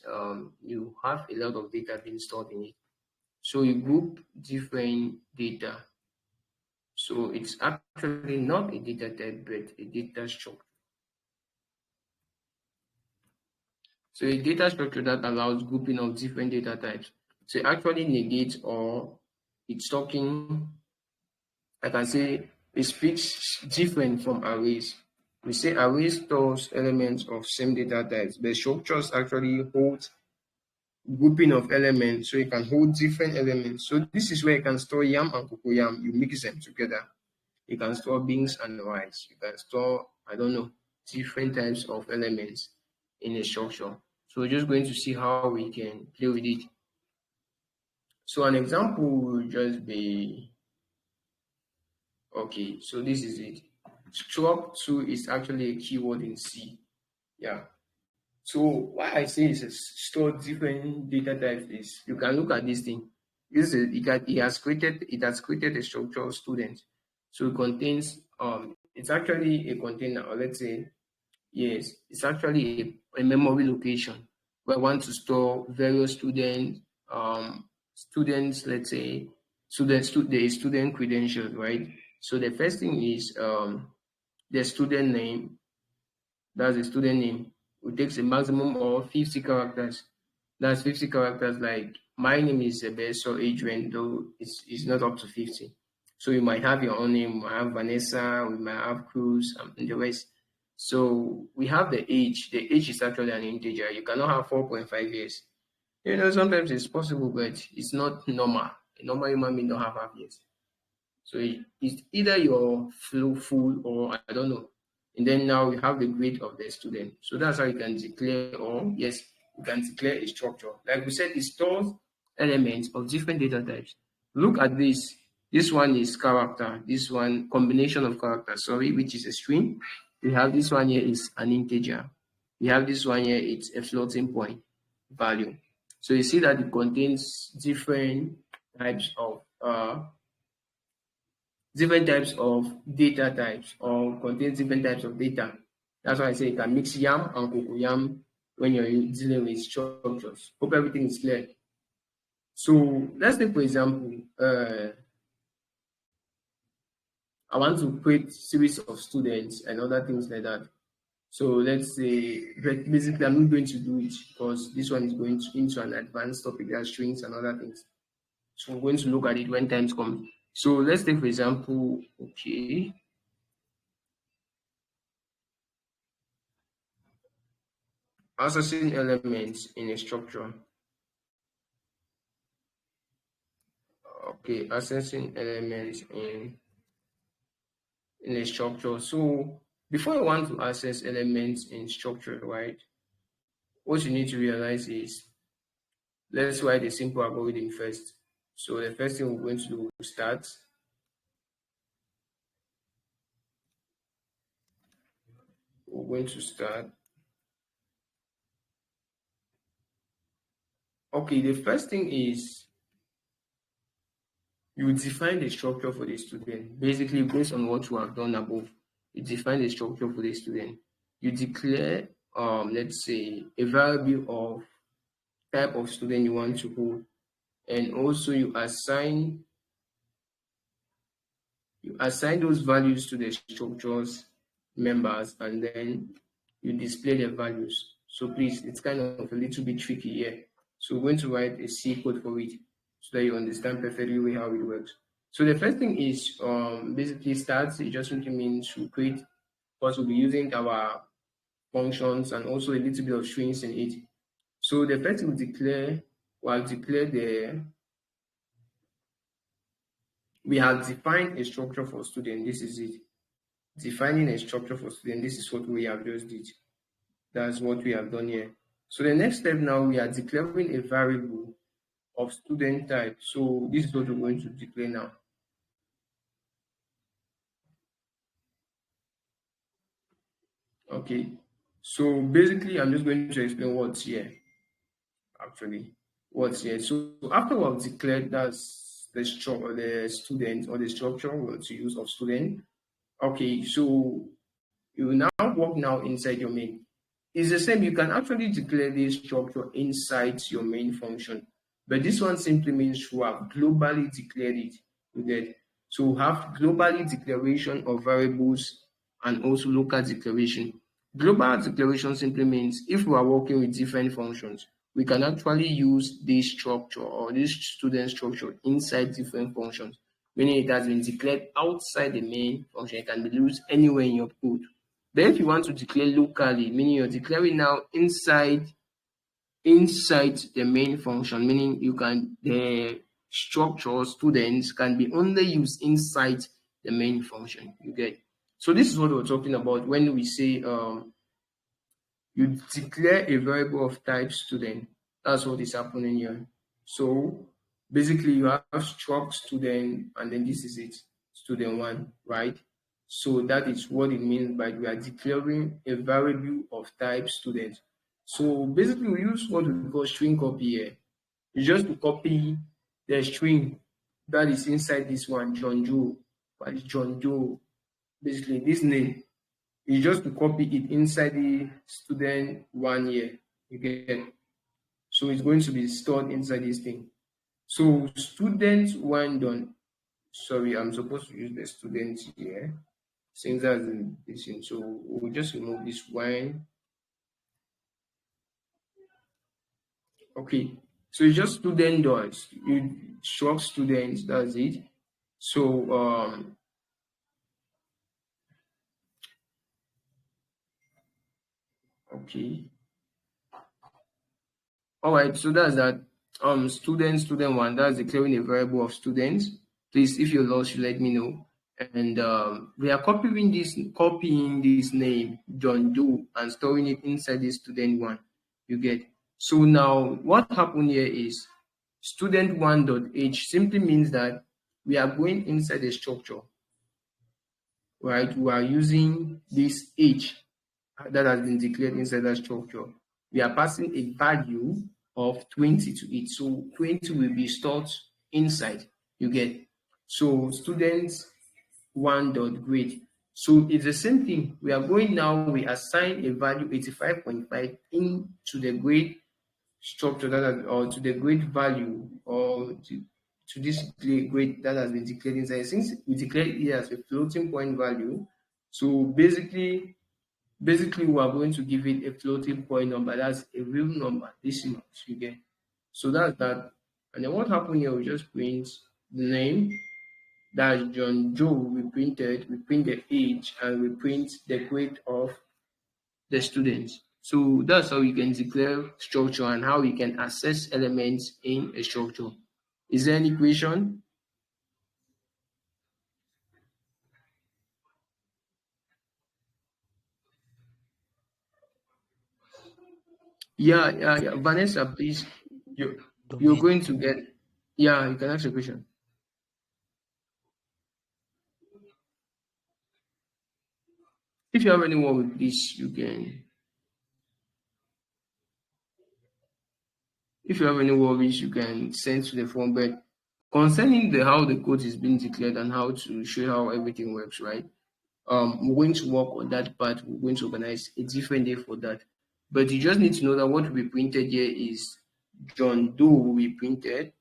you have a lot of data being stored in it. So you group different data. So it's actually not a data type, but a data structure. So a data structure that allows grouping of different data types. So it actually negates or it's talking, I can say it speaks different from arrays. We say arrays stores elements of same data types, but structures actually hold grouping of elements, so you can hold different elements. So this is where you can store yam and cocoyam, you mix them together. You can store beans and rice. You can store, I don't know, different types of elements in a structure. So we're just going to see how we can play with it. So an example will just be, okay, so this is it. Struct2 is actually a keyword in C. Yeah. So why I say it's a store different data types is you can look at this thing. It has created a structural student. So it contains it's actually a container, or let's say, yes, it's actually a memory location where I want to store various students, let's say there is student credentials, right? So the first thing is the student name. That's the student name. It takes a maximum of 50 characters. That's 50 characters. Like my name is Ebesoh Adrian, though it's not up to 50. So you might have your own name. We might have Vanessa. We might have Cruz and the rest. So we have the age. The age is actually an integer. You cannot have 4.5 years. Sometimes it's possible, but it's not normal. A normal human being don't have half years. So it's either you're full or I don't know. And then now you have the grade of the student. So that's how you can declare, or yes, you can declare a structure. Like we said, it stores elements of different data types. Look at this. This one is character. This one combination of characters, sorry, which is a string. We have this one here is an integer. We have this one here, it's a floating point value. So you see that it contains different types of data types, or contains different types of data. That's why I say you can mix yam and cocoyam when you're dealing with structures. Hope everything is clear. So let's take, for example, I want to create series of students and other things like that. So let's say, basically, I'm not going to do it because this one is going into an advanced topic, there are strings and other things. So we're going to look at it when times come. So let's take, for example, okay. Accessing elements in a structure. Okay, accessing elements in a structure. So before you want to access elements in structure, right, what you need to realize is, let's write a simple algorithm first. So the first thing we're going to do is start. We're going to start. Okay, the first thing is you define the structure for the student. Basically, based on what you have done above, you define the structure for the student. You declare, let's say, a variable of type of student you want to hold, and also you assign those values to the structures members, and then you display the values. So please, it's kind of a little bit tricky here. So we're going to write a C code for it so that you understand perfectly how it works. So the first thing is basically starts. It just simply means to create, because we'll be using our functions and also a little bit of strings in it. So the first thing we declare, we have defined a structure for student. This is it. Defining a structure for student. This is what we have just did. That's what we have done here. So the next step now, we are declaring a variable of student type. So this is what we're going to declare now. Okay. So basically, I'm just going to explain what's here. Actually, what's here. So after we've declared that's the structure, the student, or the structure we're to use of student. Okay. So you will now work now inside your main. It's the same. You can actually declare this structure inside your main function, but this one simply means you have globally declared it. You get, so have globally declaration of variables and also local declaration. Global declaration simply means if we are working with different functions, we can actually use this structure or this student structure inside different functions, meaning it has been declared outside the main function. It can be used anywhere in your code. Then if you want to declare locally, meaning you're declaring now inside the main function, meaning the structure students can be only used inside the main function. You get. So this is what we're talking about when we say you declare a variable of type student. That's what is happening here. So basically you have struct student, and then this is it, student one, right? So that is what it means by we are declaring a variable of type student. So basically we use what we call string copy here. It's just to copy the string that is inside this one, John Joe. What is John Joe? Basically this name is just to copy it inside the student 1 year. You get. So it's going to be stored inside this thing. So student one done. Sorry, I'm supposed to use the student here. Since that's in this thing. So we'll just remove this one. Okay. So it's just student does. You struct students, that's it. So okay. All right, so that's that. student one, that's declaring a variable of students. Please, if you're lost, you let me know. And we are copying this name John Doe and storing it inside the student one. You get. So now what happened here is student one dot h simply means that we are going inside the structure, right? We are using this h that has been declared inside that structure. We are passing a value of 20 to it. So 20 will be stored inside. You get. So students one dot grade. So it's the same thing. We are going now, we assign a value 85.5 into the grade structure that has, or to the grade value, or to this grade that has been declared inside. Since we declared it as a floating point value, so basically we are going to give it a floating point number. That's a real number, decimals, you get. So that's that. And then what happened here, we just print the name, that's John Joe, we print the age, and we print the grade of the students. So that's how we can declare structure and how we can access elements in a structure. Is there any question? Yeah. Vanessa, please. You're Domain. going to get, yeah, you can ask a question. If you have any more with this, you can. If you have any worries, you can send to the form. But concerning the how the code is being declared and how to show how everything works, right? We're going to work on that part. We're going to organize a different day for that. But you just need to know that what will be printed here is John Doe will be printed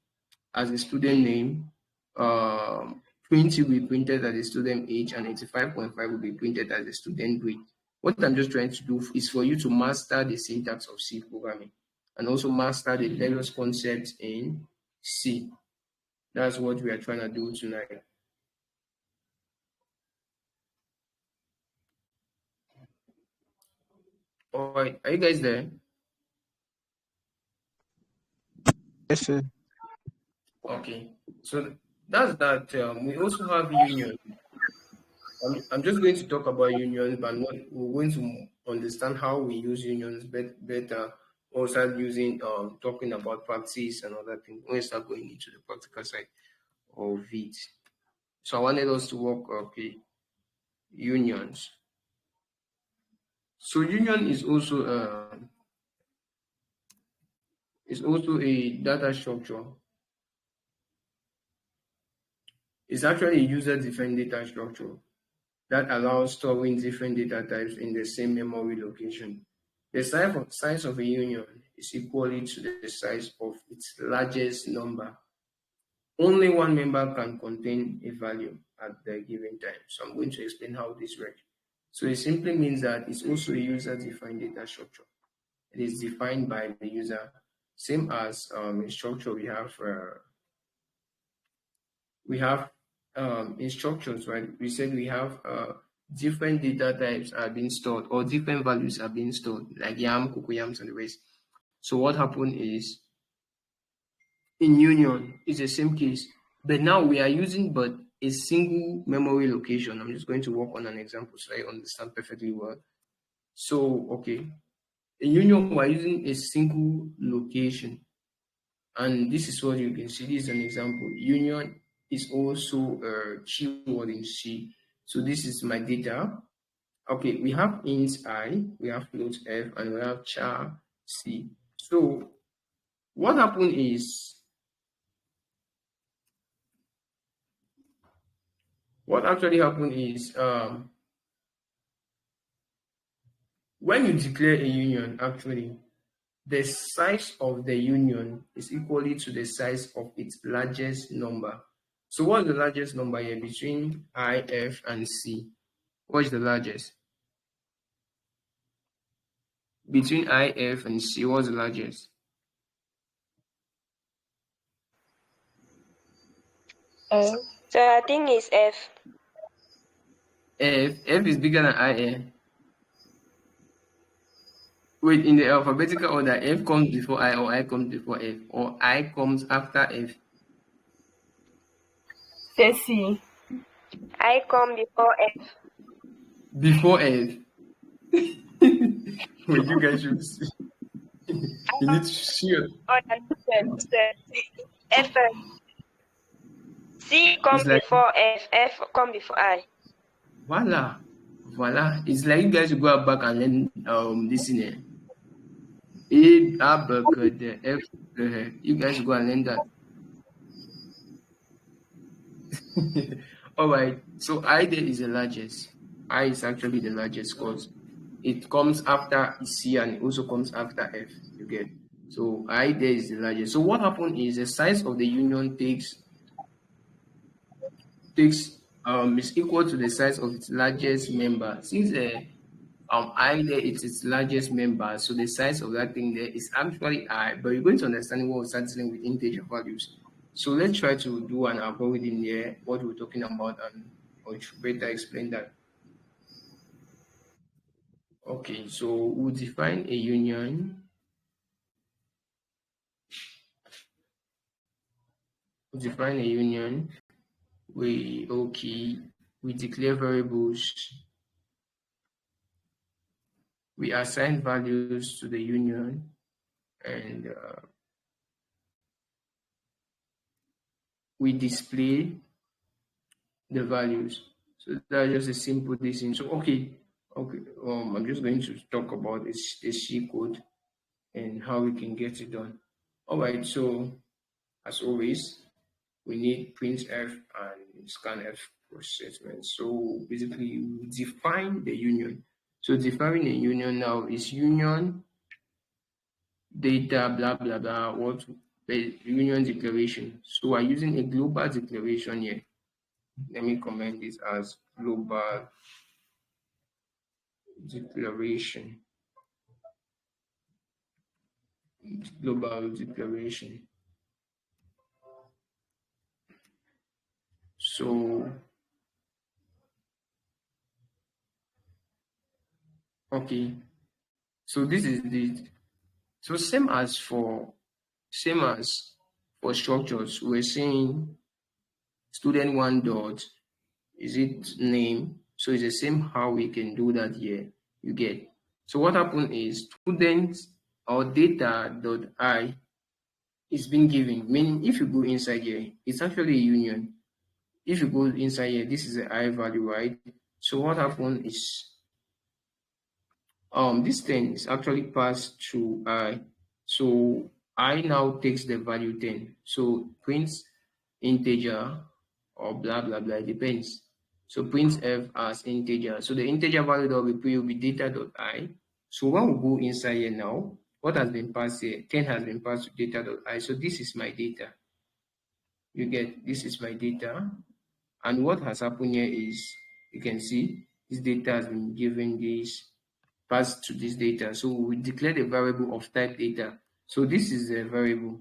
as a student name. 20 will be printed as a student age, and 85.5 will be printed as a student grade. What I'm just trying to do is for you to master the syntax of C programming and also master the various concepts in C. That's what we are trying to do tonight. All right, are you guys there? Yes, sir. Okay, so that's that. We also have union. I'm just going to talk about unions, but we're going to understand how we use unions better. Also using talking about practice and other things when we start going into the practical side of it. So I wanted us to work unions. So union is also a data structure. It's actually a user-defined data structure that allows storing different data types in the same memory location. The size of a union is equally to the size of its largest number. Only one member can contain a value at the given time. So I'm going to explain how this works. So it simply means that it's also a user-defined data structure. It is defined by the user, same as a structure we have instructions, right? We said we have different data types are being stored, or different values are being stored, like yam, cocoyams, and the rest. So what happened is in union, it's the same case, but now we are using but a single memory location. I'm just going to work on an example so I understand perfectly well. So, okay, in union, we're using a single location. And this is what you can see. This is an example. Union is also a keyword in C. So this is my data. Okay, we have int I, we have float f, and we have char C. So what happened is, what actually happened is, when you declare a union, actually, the size of the union is equally to the size of its largest number. So what's the largest number here between I, F, and C? What is the largest? Between I, F, and C, what's the largest? So I think it's F. F is bigger than I, Wait, in the alphabetical order, F comes before I, or I comes before F, or I comes after F. Say C. I come before F. Before F. Wait, you guys should see. You need to see it. Oh, F. C come It's like, before F. F come before I. voila. Voila. It's like you guys should go back and learn this in it. A, the F, you guys should go and learn that. All right. So I there is the largest. I is actually the largest because it comes after C and it also comes after F. You get. So I there is the largest. So what happened is the size of the union takes is equal to the size of its largest member. Since I there is its largest member, so the size of that thing there is actually I. But you're going to understand when we start dealing with integer values. So let's try to do an algorithm here, what we're talking about, and I should better explain that. Okay, so we'll define a union. We declare variables. We assign values to the union, and we display the values. So that's just a simple thing. So okay. I'm just going to talk about the C code and how we can get it done. All right. So as always, we need printf and scanf statement. So basically, we define the union. So defining a union now is union data blah blah blah. What the union declaration. So we're using a global declaration here. Let me comment this as global declaration. So okay, so this is the same as for structures. We're saying student one dot is it name, so it's the same how we can do that here. You get. So what happened is students or data dot I is being given, meaning if you go inside here, it's actually a union. If you go inside here, this is the I value, right? So what happened is this thing is actually passed to I. So I now takes the value 10. So prints integer or blah blah blah, it depends. So prints f as integer. So the integer value that will be data.I. So when we go inside here now, what has been passed here? 10 has been passed to data.I. So this is my data. You get, this is my data. And what has happened here is, you can see this data has been given this passed to this data. So we declare the variable of type data. So this is a variable,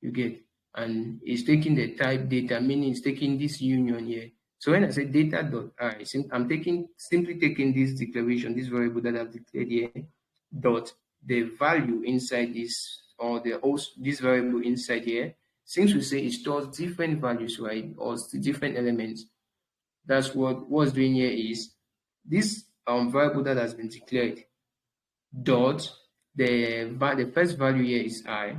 you get, and it's taking the type data, meaning it's taking this union here. So when I say data.I, I'm simply taking this declaration, this variable that I've declared here, dot the value inside this, or this variable inside here. Since we say it stores different values, right, or different elements, that's what's doing here is this variable that has been declared dot the first value here is I.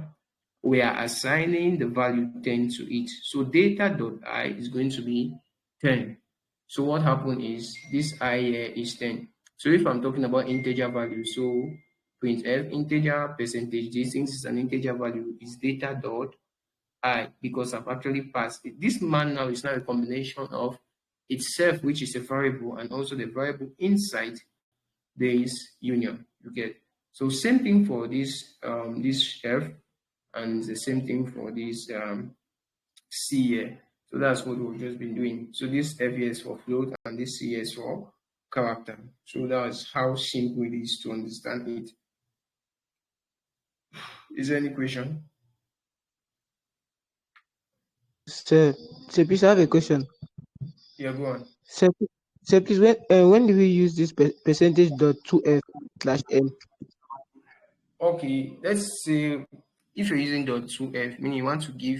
We are assigning the value 10 to it. So data.I is going to be 10. So what happened is this I here is 10. So if I'm talking about integer value, so printf integer percentage, this is an integer value, is data.I, because I've actually passed it. This man now is now a combination of itself, which is a variable, and also the variable inside this union. You get. So same thing for this this f, and the same thing for this C here. So that's what we've just been doing. So this F here is for float and this C is for character. So that's how simple it is to understand it. Is there any question? Sir, please I have a question. Yeah, go on. Sir, please when do we use this percentage dot 2f slash n? Okay, let's say if you're using .2f, meaning you want to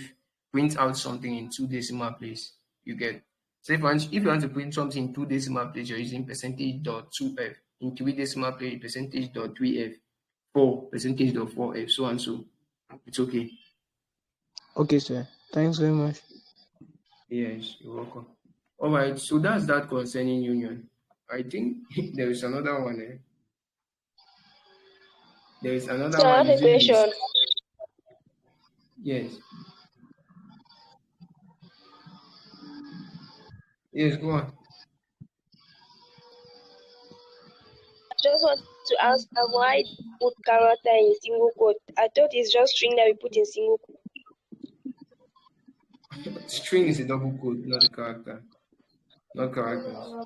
print out something in two decimal place, you get. So if you want to print something in two decimal place, you're using %.2f. In three decimal place, %.3f. 4, %.4f, so and so. It's okay. Okay, sir. Thanks very much. Yes, you're welcome. All right, so that's that concerning union. I think there is another one. There is another So I one have a using this. question. Yes. Yes, go on. Just want to ask why put character in single quote? I thought it's just string that we put in single quote. String is a double quote, not a character. Not characters.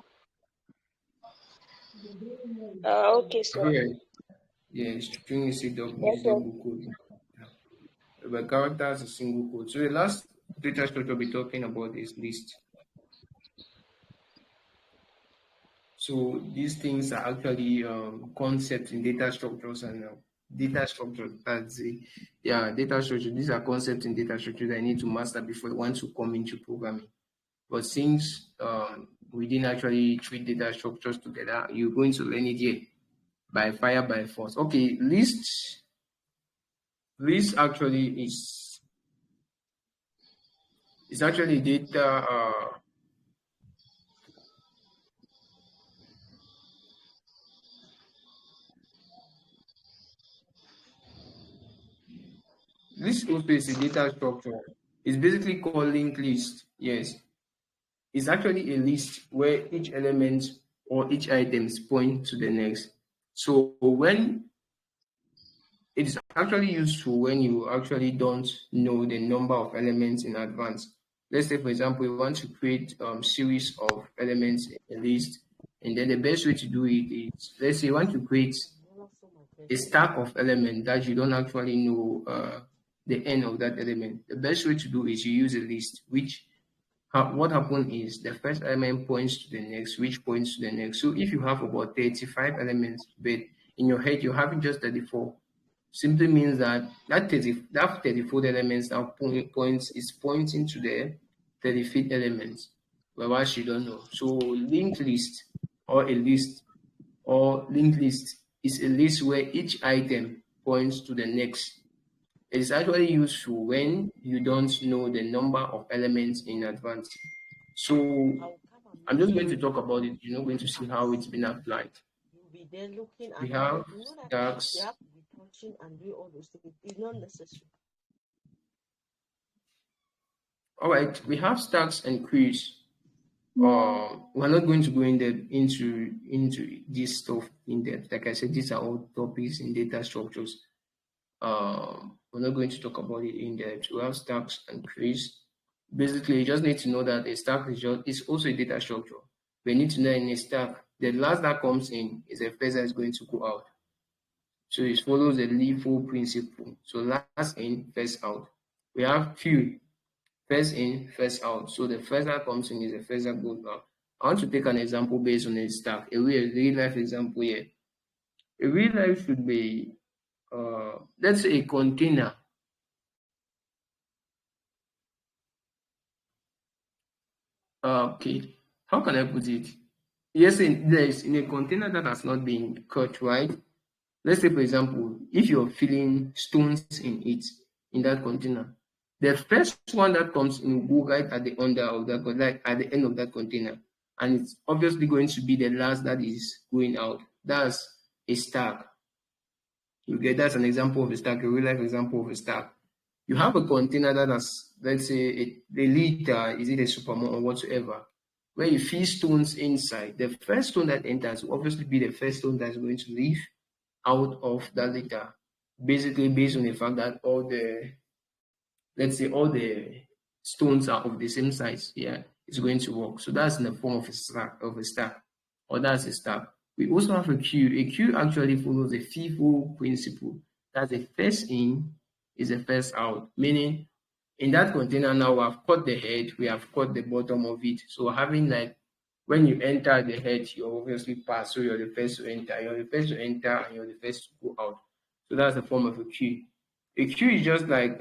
Okay, sir. Correct. Yeah, string is a double Yes, sir. quote. But character is a single quote. So the last data structure we'll be talking about is list. So these things are actually concepts in data structures and data structure. Data structure. These are concepts in data structure that I need to master before I want to come into programming. But since we didn't actually treat data structures together, you're going to learn it here by fire by force. Okay, list actually is actually data. List also is a data structure. It's basically called linked list. Yes, it's actually a list where each element or each items point to the next. So when it is actually useful when you actually don't know the number of elements in advance. Let's say, for example, you want to create series of elements in a list, and then the best way to do it is, let's say you want to create a stack of elements that you don't actually know the end of that element. The best way to do is you use a list, which what happens is the first element points to the next, which points to the next. So if you have about 35 elements, but in your head you're having just 34, simply means that that 34 elements now is pointing to the 35th elements, whereas you don't know. So linked list or a list or linked list is a list where each item points to the next. It is actually useful when you don't know the number of elements in advance. So I'm just going to talk about it. You're not going to see how it's been applied. You'll be there looking We at have it. You know that stacks. you have to be touching and doing all those things. It's not necessary. All right, we have stacks and queries. We're not going to go into this stuff in depth. Like I said, these are all topics in data structures. We're not going to talk about it in depth. We have stacks and queries. Basically, you just need to know that a stack is also a data structure. We need to know in a stack, the last that comes in is the first that is going to go out. So it follows the LIFO principle. So last in, first out. We have queue, first in, first out. So the first that comes in is the first that goes out. I want to take an example based on a stack, a real life example here. A real life should be, let's say a container. Okay, how can I put it? Yes, there is in a container that has not been cut, right? Let's say, for example, if you're filling stones in it, in that container, the first one that comes in will go right at the under of that, like at the end of that container, and it's obviously going to be the last that is going out. That's a stack. You get that's an example of a stack, a real life example of a stack. You have a container that has, let's say, a liter, is it a supermont or whatsoever, where you fill stones inside. The first stone that enters will obviously be the first stone that's going to leave out of that liter, basically based on the fact that all the stones are of the same size. Yeah, it's going to work. So that's in the form of a stack, or that's a stack. We also have a queue. A queue actually follows the FIFO principle. That's the first in is the first out, meaning in that container now we have cut the head, we have cut the bottom of it. So having like when you enter the head, you obviously pass. So you're the first to enter, and you're the first to go out. So that's a form of a queue. A queue is just like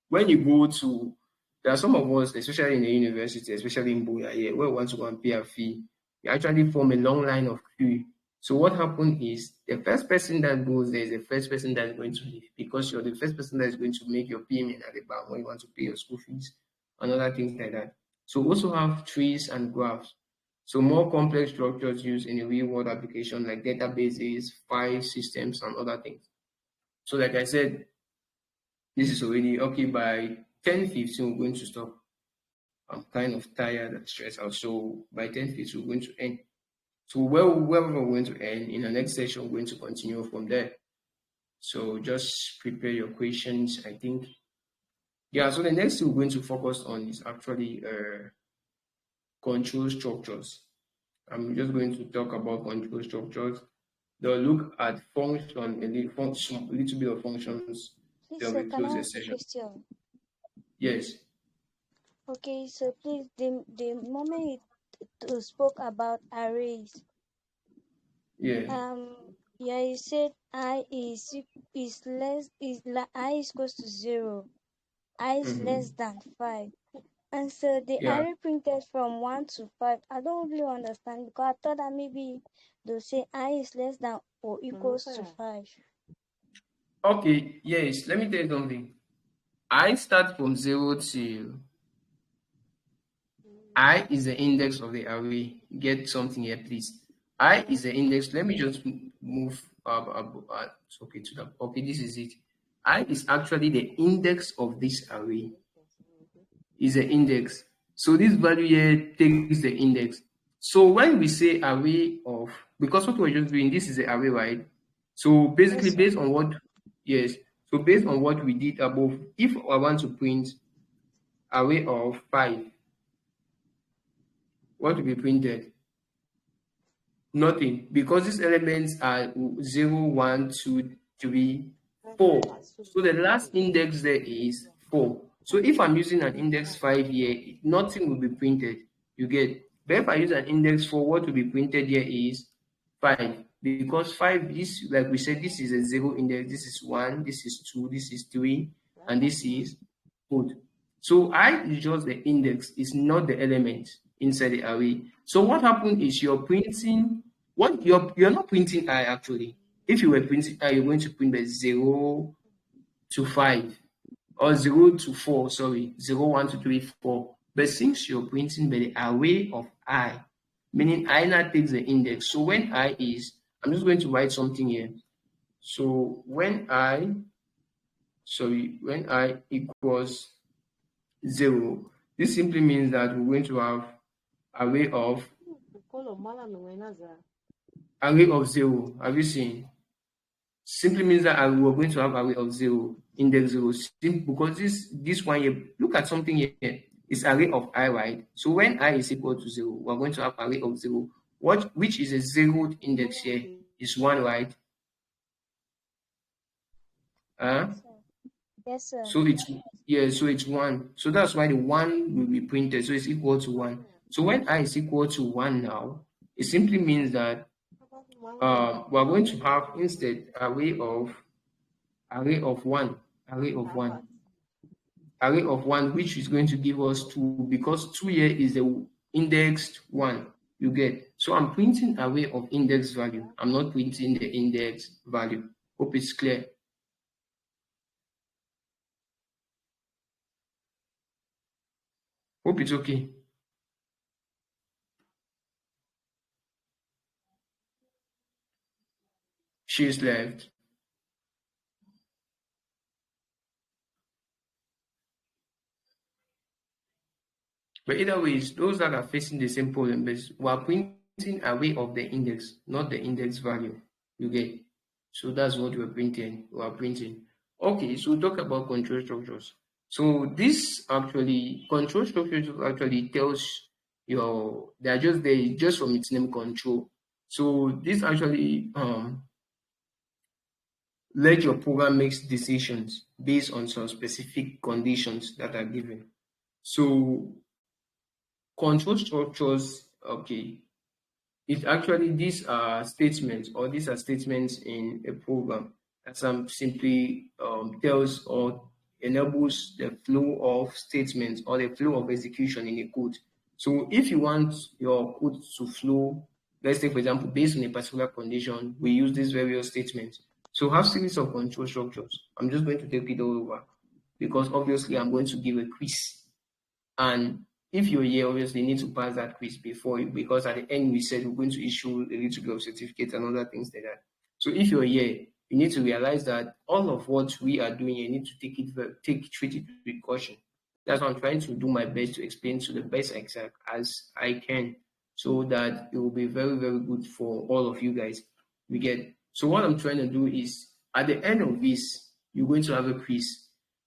when you go to, there are some of us, especially in the university, especially in Boya here, where we want to go and pay a fee, you actually form a long line of queue. So what happened is the first person that goes there is the first person that is going to leave, because you're the first person that is going to make your payment at the bank when you want to pay your school fees and other things like that. So we also have trees and graphs. So more complex structures used in a real world application like databases, file systems, and other things. So like I said, this is already okay. By 10:15, we're going to stop. I'm kind of tired and stressed out. So by 10:15, we're going to end. So wherever we're going to end, in the next session, we're going to continue from there. So just prepare your questions, I think. Yeah, so the next thing we're going to focus on is actually control structures. I'm just going to talk about control structures. They'll look at function, a little bit of functions. Please, Then sir, we can close I the ask a session. question? Yes. Okay, so please, the moment you spoke about arrays, Yeah. yeah, you said I is less I is equals to 0, I is less than 5, and so the Yeah. array printed from 1 to 5. I don't really understand, because I thought that maybe they'll say I is less than or equals to 5. Okay. Yes. Let me tell you something. I start from 0 to I is the index of the array. Get something here, please. I is the index. Let me just move up. Okay, to the okay. This is it. I is actually the index of this array. Is the index. So this value here takes the index. So when we say array of, because what we're just doing, this is the array, right? So basically, Yes, sir. based on what, yes. So based on what we did above, if I want to print array of 5, what will be printed? Nothing, because these elements are 0, 1, 2, 3, 4. So the last index there is 4. So if I'm using an index 5 here, nothing will be printed. You get. But if I use an index 4, what will be printed here is 5. Because 5 is, like we said, this is a 0 index, this is 1, this is 2, this is 3, and this is 4. So I is just the index, it's not the element inside the array. So what happened is you're printing what you're not printing I actually. If you were printing I, you're going to print the 0 to 5 or 0 to 4, sorry, 0, 1, 2, 3, 4. But since you're printing by the array of I, meaning I now takes the index. So when I is, I'm just going to write something here. So when I equals 0, this simply means that we're going to have array of 0. Have you seen? Simply means that we're going to have array of 0, index 0, because this one here, look at something here, it's array of I, right? So when I is equal to 0, we're going to have array of 0. Which is a 0th index here is 1, right? Yes, sir. So it's 1. So that's why the 1 will be printed. So it's equal to 1. So when I is equal to 1 now, it simply means that we're going to have instead array of 1, which is going to give us 2, because 2 here is the indexed 1. You get. So I'm printing array of index value. I'm not printing the index value. Hope it's clear. Hope it's okay. She's left. But either ways, those that are facing the same problem, we are printing array of the index, not the index value. You get. So that's what we're printing. We are printing. Okay, so talk about control structures. So this actually, control structures actually tells they're just there just from its name, control. So this actually let your program make decisions based on some specific conditions that are given. So control structures, okay, it actually, these are statements, or these are statements in a program that simply tells or enables the flow of statements or the flow of execution in a code. So if you want your code to flow, let's say for example, based on a particular condition, we use these various statements. So have series of control structures. I'm just going to take it all over because obviously I'm going to give a quiz. And if you're here, obviously you need to pass that quiz because at the end we said we're going to issue a little bit of certificate and other things like that. So if you're here, you need to realize that all of what we are doing, you need to treat it with caution. That's what I'm trying to do my best to explain to the best exact as I can, so that it will be very, very good for all of you guys. We get. So what I'm trying to do is at the end of this, you're going to have a quiz,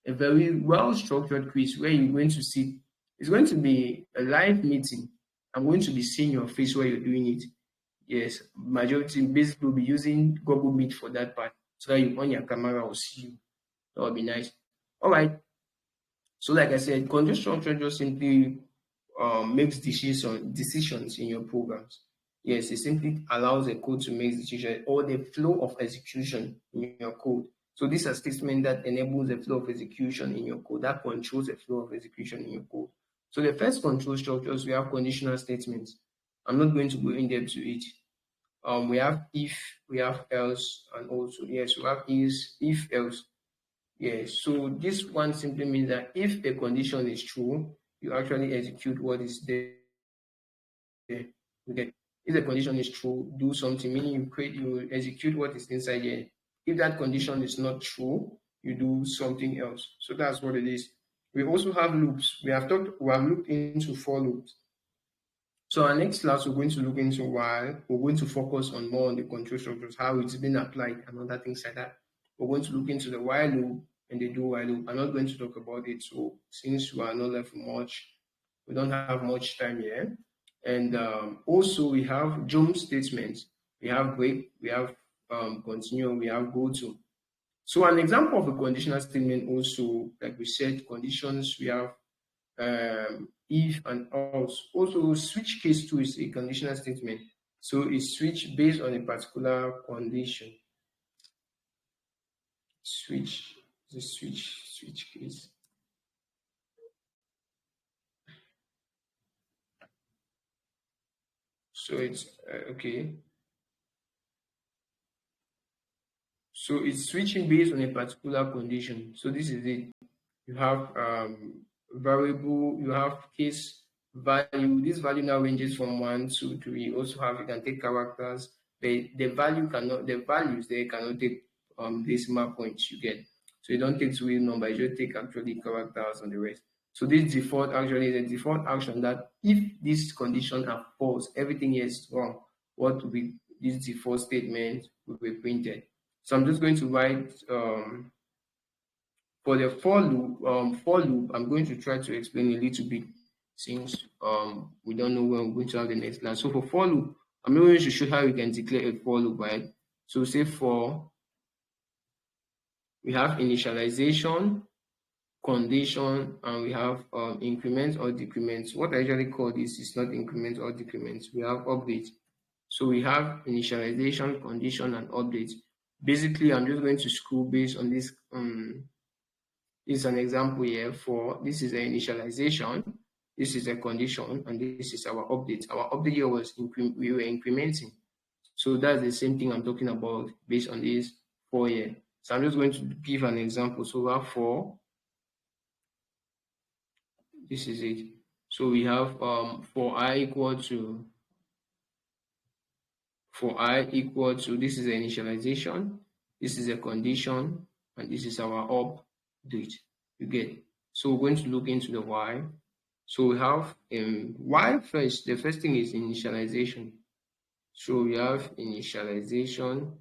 a very well-structured quiz where you're going to see. It's going to be a live meeting. I'm going to be seeing your face while you're doing it. Yes, majority basically will be using Google Meet for that part, so that you on your camera will see you. That would be nice. All right. So like I said, control structure just simply makes decisions in your programs. Yes, it simply allows the code to make decisions or the flow of execution in your code. So these are statements that enables the flow of execution in your code, that controls the flow of execution in your code. So the first control structures, we have conditional statements. I'm not going to go in depth to it. We have if, we have else, and also, yes, we have is, if, else. Yes, so this one simply means that if a condition is true, you actually execute what is there. Okay. If the condition is true, do something, meaning you execute what is inside here. If that condition is not true, you do something else. So that's what it is. We also have loops. We have looked into for loops. So our next class, we're going to look into while. We're going to focus on more on the control structures, how it's been applied, and other things like that. We're going to look into the while loop and the do while loop. I'm not going to talk about it. So since we are not left much, we don't have much time here. And also we have jump statements. We have break, we have continue, we have go to. So an example of a conditional statement also, like we said, conditions, we have if and else. Also, switch case 2 is a conditional statement. So it's switch based on a particular condition. Switch case. So it's okay. So it's switching based on a particular condition. So this is it. You have variable, you have case value. This value now ranges from 1 to 3. You also have, you can take characters. The values they cannot take decimal points you get. So you don't take real number, you just take actually characters and the rest. So this default actually is a default action that if this condition are false, everything here is wrong. What will be this default statement will be printed. So I'm just going to write for the for loop, I'm going to try to explain a little bit since we don't know when we're going to have the next class. So for loop, I'm going to show how you can declare a for loop, right? So say for, we have initialization, condition, and we have increment or decrement. What I usually call this is not increment or decrement. We have update. So we have initialization, condition, and update. Basically, I'm just going to scroll based on this. This is an example here for, this is an initialization, this is a condition, and this is our update. Our update here was we were incrementing. So that's the same thing I'm talking about based on this for here. So I'm just going to give an example. So we have for, this is it. So we have for i equal to, this is the initialization, this is a condition, and this is our update. You get. So we're going to look into the while. So we have while first. The first thing is initialization. So we have initialization.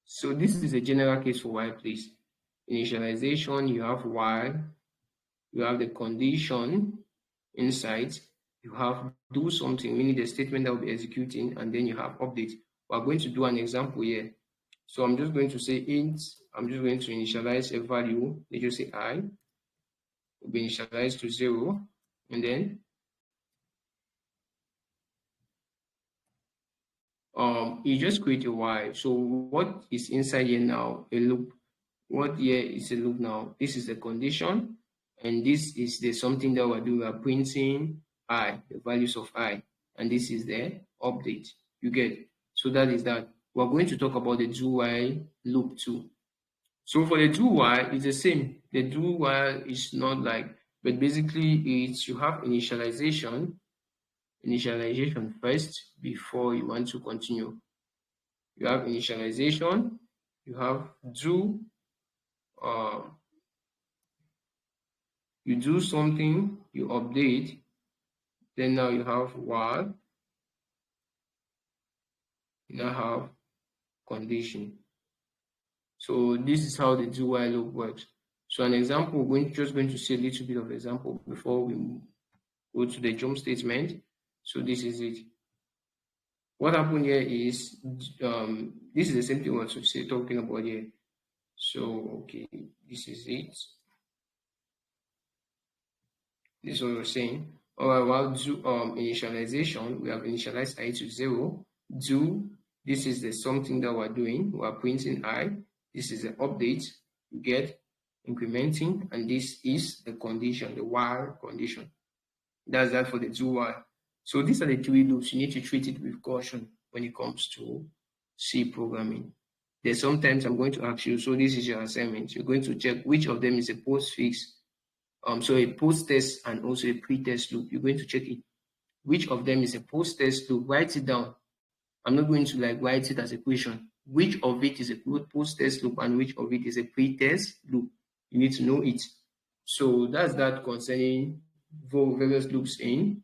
So this is a general case for while, please. Initialization, you have while, you have the condition inside, you have do something, meaning the statement that will be executing, and then you have update. We're going to do an example here. So I'm just going to say int, I'm just going to initialize a value. Let's just say I will be initialized to 0, and then you just create a while. So what is inside here now? A loop. What here is a loop now? This is the condition, and this is the something that we're doing. We're printing I, the values of I, and this is the update. You get. So that is that. We're going to talk about the do while loop too. So for the do while, it's the same. The do while is not like, but basically it's you have initialization first before you want to continue. You have initialization, you have do, you do something, you update, then now you have while, you now have condition. So this is how the do while loop works. So an example, we're just going to see a little bit of example before we go to the jump statement. So this is it. What happened here is, this is the same thing we want to say, talking about here. So, okay, this is it. This is what we're saying. All right, while do initialization, we have initialized I to 0. Do, this is the something that we're doing. We're printing I. This is the update. You get incrementing, and this is the condition, the while condition. That's that for the do while. So these are the three loops. You need to treat it with caution when it comes to C programming. There's sometimes I'm going to ask you, so this is your assignment. You're going to check which of them is a postfix, so a post-test and also a pre-test loop. You're going to check it. Which of them is a post-test loop? Write it down. I'm not going to like write it as a question. Which of it is a post-test loop and which of it is a pre-test loop? You need to know it. So that's that concerning various loops in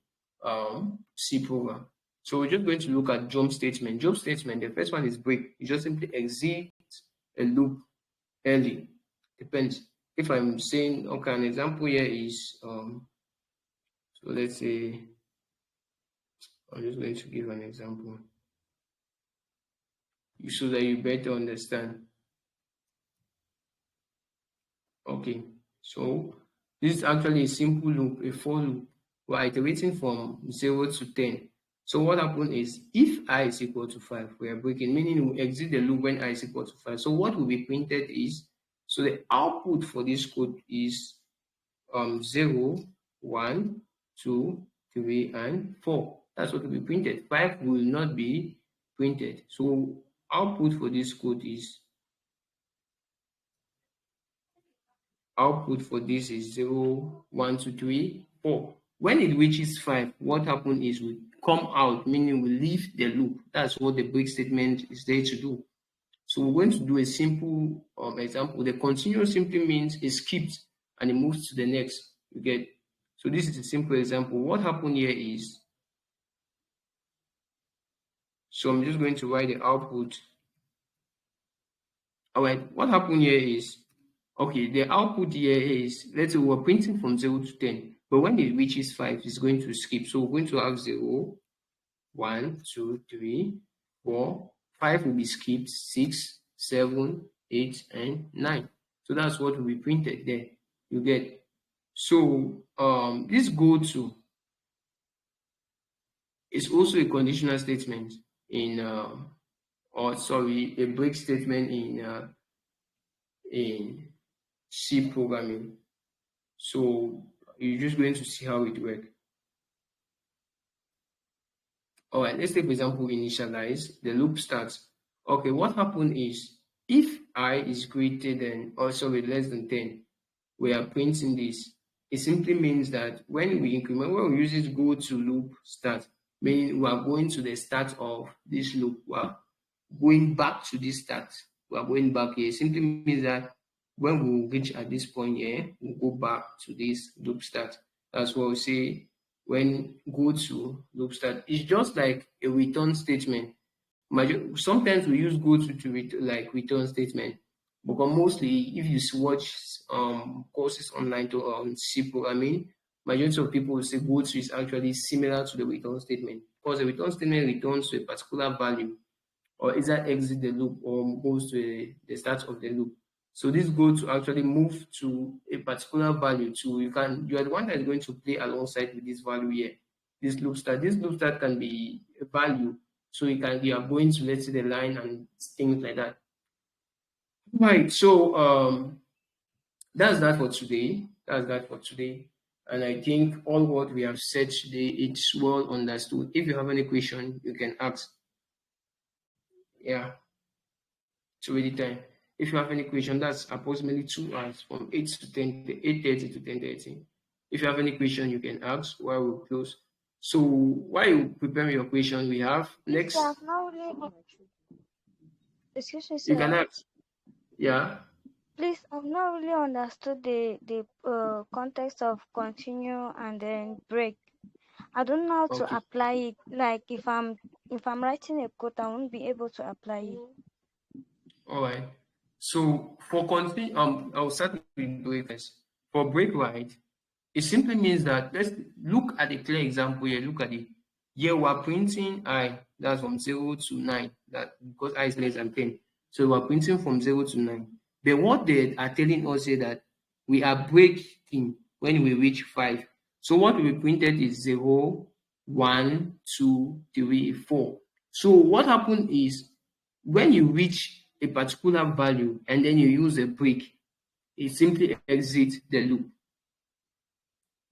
C program. So we're just going to look at jump statement. Jump statement, the first one is break. You just simply exit a loop early. Depends. If I'm saying, okay, an example here is, so let's say, I'm just going to give an example so that you better understand. Okay, so this is actually a simple loop, a for loop. We're iterating from 0 to 10. So what happens is, if I is equal to 5, we are breaking, meaning we exit the loop when I is equal to 5. So what will be printed is, so the output for this code is 0, 1, 2, 3, and 4. That's what will be printed. 5 will not be printed. So output for this code is, output for this is 0, 1, 2, 3, 4. When it reaches 5, what happens is we come out, meaning we leave the loop. That's what the break statement is there to do. So we're going to do a simple example. The continuous simply means it skips and it moves to the next. You get. So this is a simple example. What happened here is, so I'm just going to write the output. All right. What happened here is, okay, the output here is, let's say we're printing from 0 to 10, but when it reaches 5, it's going to skip. So we're going to have 0, 1, 2, 3, 4, 5 will be skipped, 6, 7, 8, and 9. So that's what will be printed there. You get. So this go to is also a conditional statement in, or sorry, a break statement in C programming. So you're just going to see how it works. All right, let's take, for example, initialize. The loop starts. Okay, what happened is, if I is greater than, or sorry, less than 10, we are printing this. It simply means that when we increment, when we use this go to loop start, meaning we are going to the start of this loop. We are going back to this start. We are going back here. It simply means that when we reach at this point here, we'll go back to this loop start. That's what we say when go to loop start. It's just like a return statement. Sometimes we use go to like return statement, but mostly if you watch courses online to C programming, majority of people will say go to is actually similar to the return statement, because the return statement returns to a particular value, or either exit the loop or goes to the start of the loop. So this go to actually move to a particular value. So you are the one that is going to play alongside with this value here. This loop start can be a value. So you are going to, let's say, the line and things like that. Right. So that's that for today. That's that for today. And I think all what we have said today, it's well understood. If you have any question, you can ask. Yeah, it's already time. If you have any question, that's approximately 2 hours from 8 to 10, 8:30 to 10:30. If you have any question, you can ask while we close. So while you prepare your question, we have next. Sir, I've not really. Excuse me, You can sir. ask. Yeah. Please, I've not really understood the context of continue and then break. I don't know how to Okay. apply it. Like if I'm writing a code, I won't be able to apply it. All right. So for continue, I'll start with break first. For break right, it simply means that let's look at a clear example here. Look at it. Here we're printing I, that's from 0 to 9. That because I is less than 10. So we're printing from 0 to 9. But what they are telling us is that we are breaking when we reach 5. So what we printed is 0, 1, 2, 3, 4. So what happened is when you reach a particular value and then you use a break, it simply exits the loop,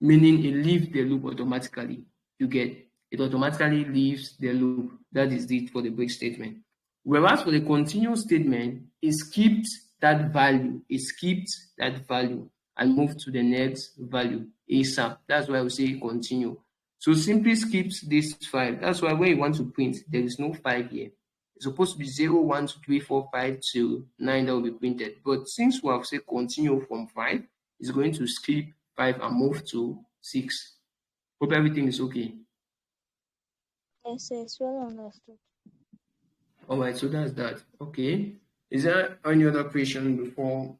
meaning it leaves the loop automatically. You get it automatically leaves the loop. That is it for the break statement. Whereas for the continue statement, it skips that value. It skips that value and moves to the next value ASAP. That's why we say continue. So simply skips this 5. That's why when you want to print, there is no 5 here. It's supposed to be 0, 1, 2, 3, 4, 5 to 9 that will be printed. But since we have said continue from 5, it's going to skip 5 and move to 6. Hope everything is okay. Yes, it's well understood. All right, so that's that. Okay. Is there any other question before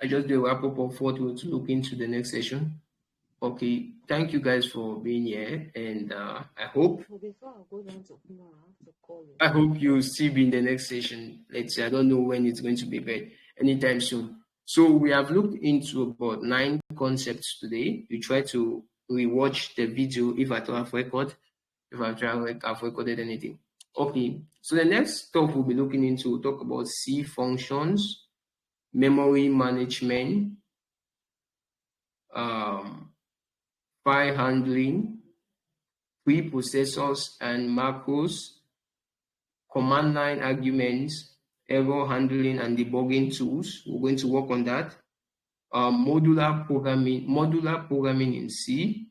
I just do a wrap up of what we'll look into the next session? Okay. Thank you guys for being here, and I hope Before I go down to Kuma, I have to call you. I hope you'll still be in the next session. Let's say I don't know when it's going to be, but anytime soon. So we have looked into about 9 concepts today. You try to rewatch the video if I have record, if I've recorded anything. Okay, so the next stuff we'll be looking into, we'll talk about C functions, memory management, file handling, preprocessors and macros, command line arguments, error handling and debugging tools. We're going to work on that. Modular programming in C,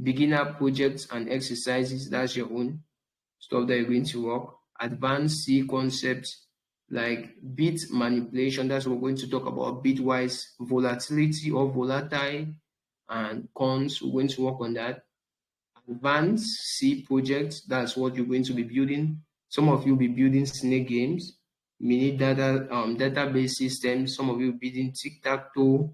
beginner projects and exercises, that's your own stuff that you're going to work. Advanced C concepts like bit manipulation, that's what we're going to talk about, bitwise volatility or volatile and cons, we're going to work on that. Advanced C projects, that's what you're going to be building. Some of you will be building snake games, mini database systems, some of you will be building tic-tac-toe,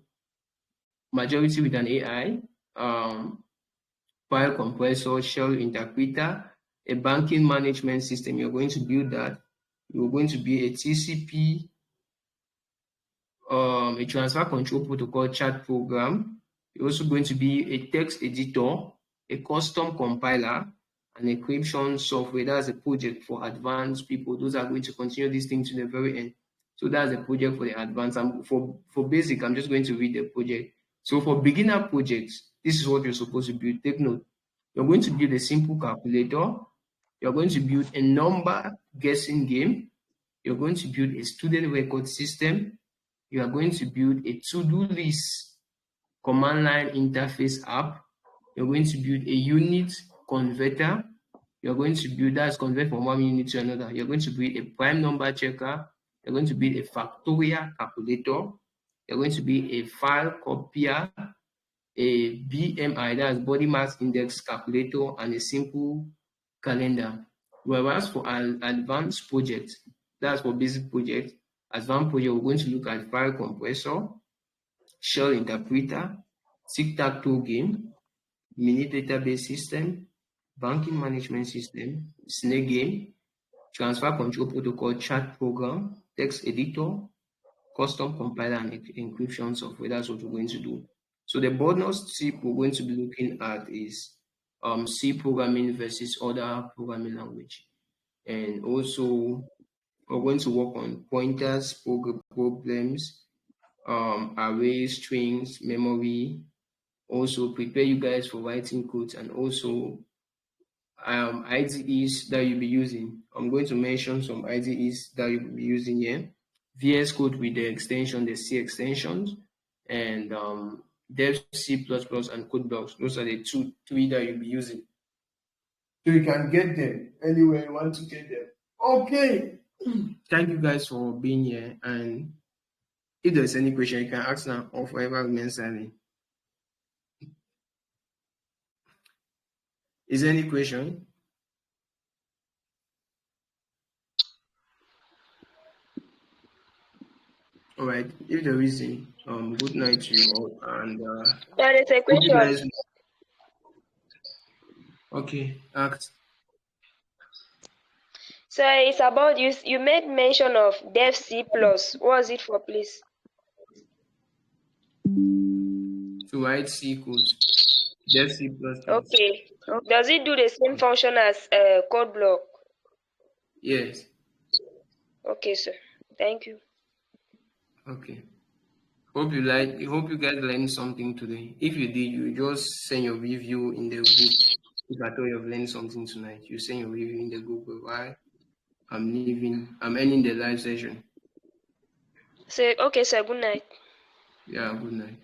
majority with an AI, file compressor, shell interpreter, a banking management system. You're going to build that. You're going to be a TCP, a transfer control protocol chat program. You're also going to be a text editor, a custom compiler, an encryption software. That's a project for advanced people. Those are going to continue this thing to the very end. So that's a project for the advanced. And for basic, I'm just going to read the project. So for beginner projects, this is what you're supposed to build. Take note. You're going to build a simple calculator. You're going to build a number guessing game. You're going to build a student record system. You are going to build a to-do list command line interface app. You're going to build a unit converter. You're going to build that's convert from one unit to another. You're going to build a prime number checker. You're going to build a factorial calculator. You're going to build a file copier, a BMI, that's body mass index calculator, and a simple calendar. Whereas for an advanced project, that's for basic project. Advanced project, we're going to look at file compressor, shell interpreter, tic-tac-toe game, mini database system, banking management system, snake game, transfer control protocol chat program, text editor, custom compiler, and encryption software. That's what we're going to do. So the bonus tip we're going to be looking at is C programming versus other programming language. and also we're going to work on pointers, problems, arrays, strings, memory. Also prepare you guys for writing codes, and also IDEs that you'll be using. I'm going to mention some IDEs that you'll be using here. VS Code with the extension, the C extensions, and Dev C++ and CodeBlocks. Those are the three that you'll be using. So you can get them anywhere you want to get them. Okay. Thank you guys for being here. And if there's any question, you can ask now or forever remain silent. Is there any question? All right. If there isn't, good night to you all. And There's a hope you guys. question. Okay, ask. So it's about you made mention of Dev C++. What was it for, please? To write C code. Dev C++. Okay. Does it do the same function as code block? Yes. Okay, sir. Thank you. Okay. Hope you guys learned something today. If you did, you just send your review in the group. If I thought you've learned something tonight, you send your review in the group. Why? I'm ending the live session. Okay, sir. Good night. Yeah, good night.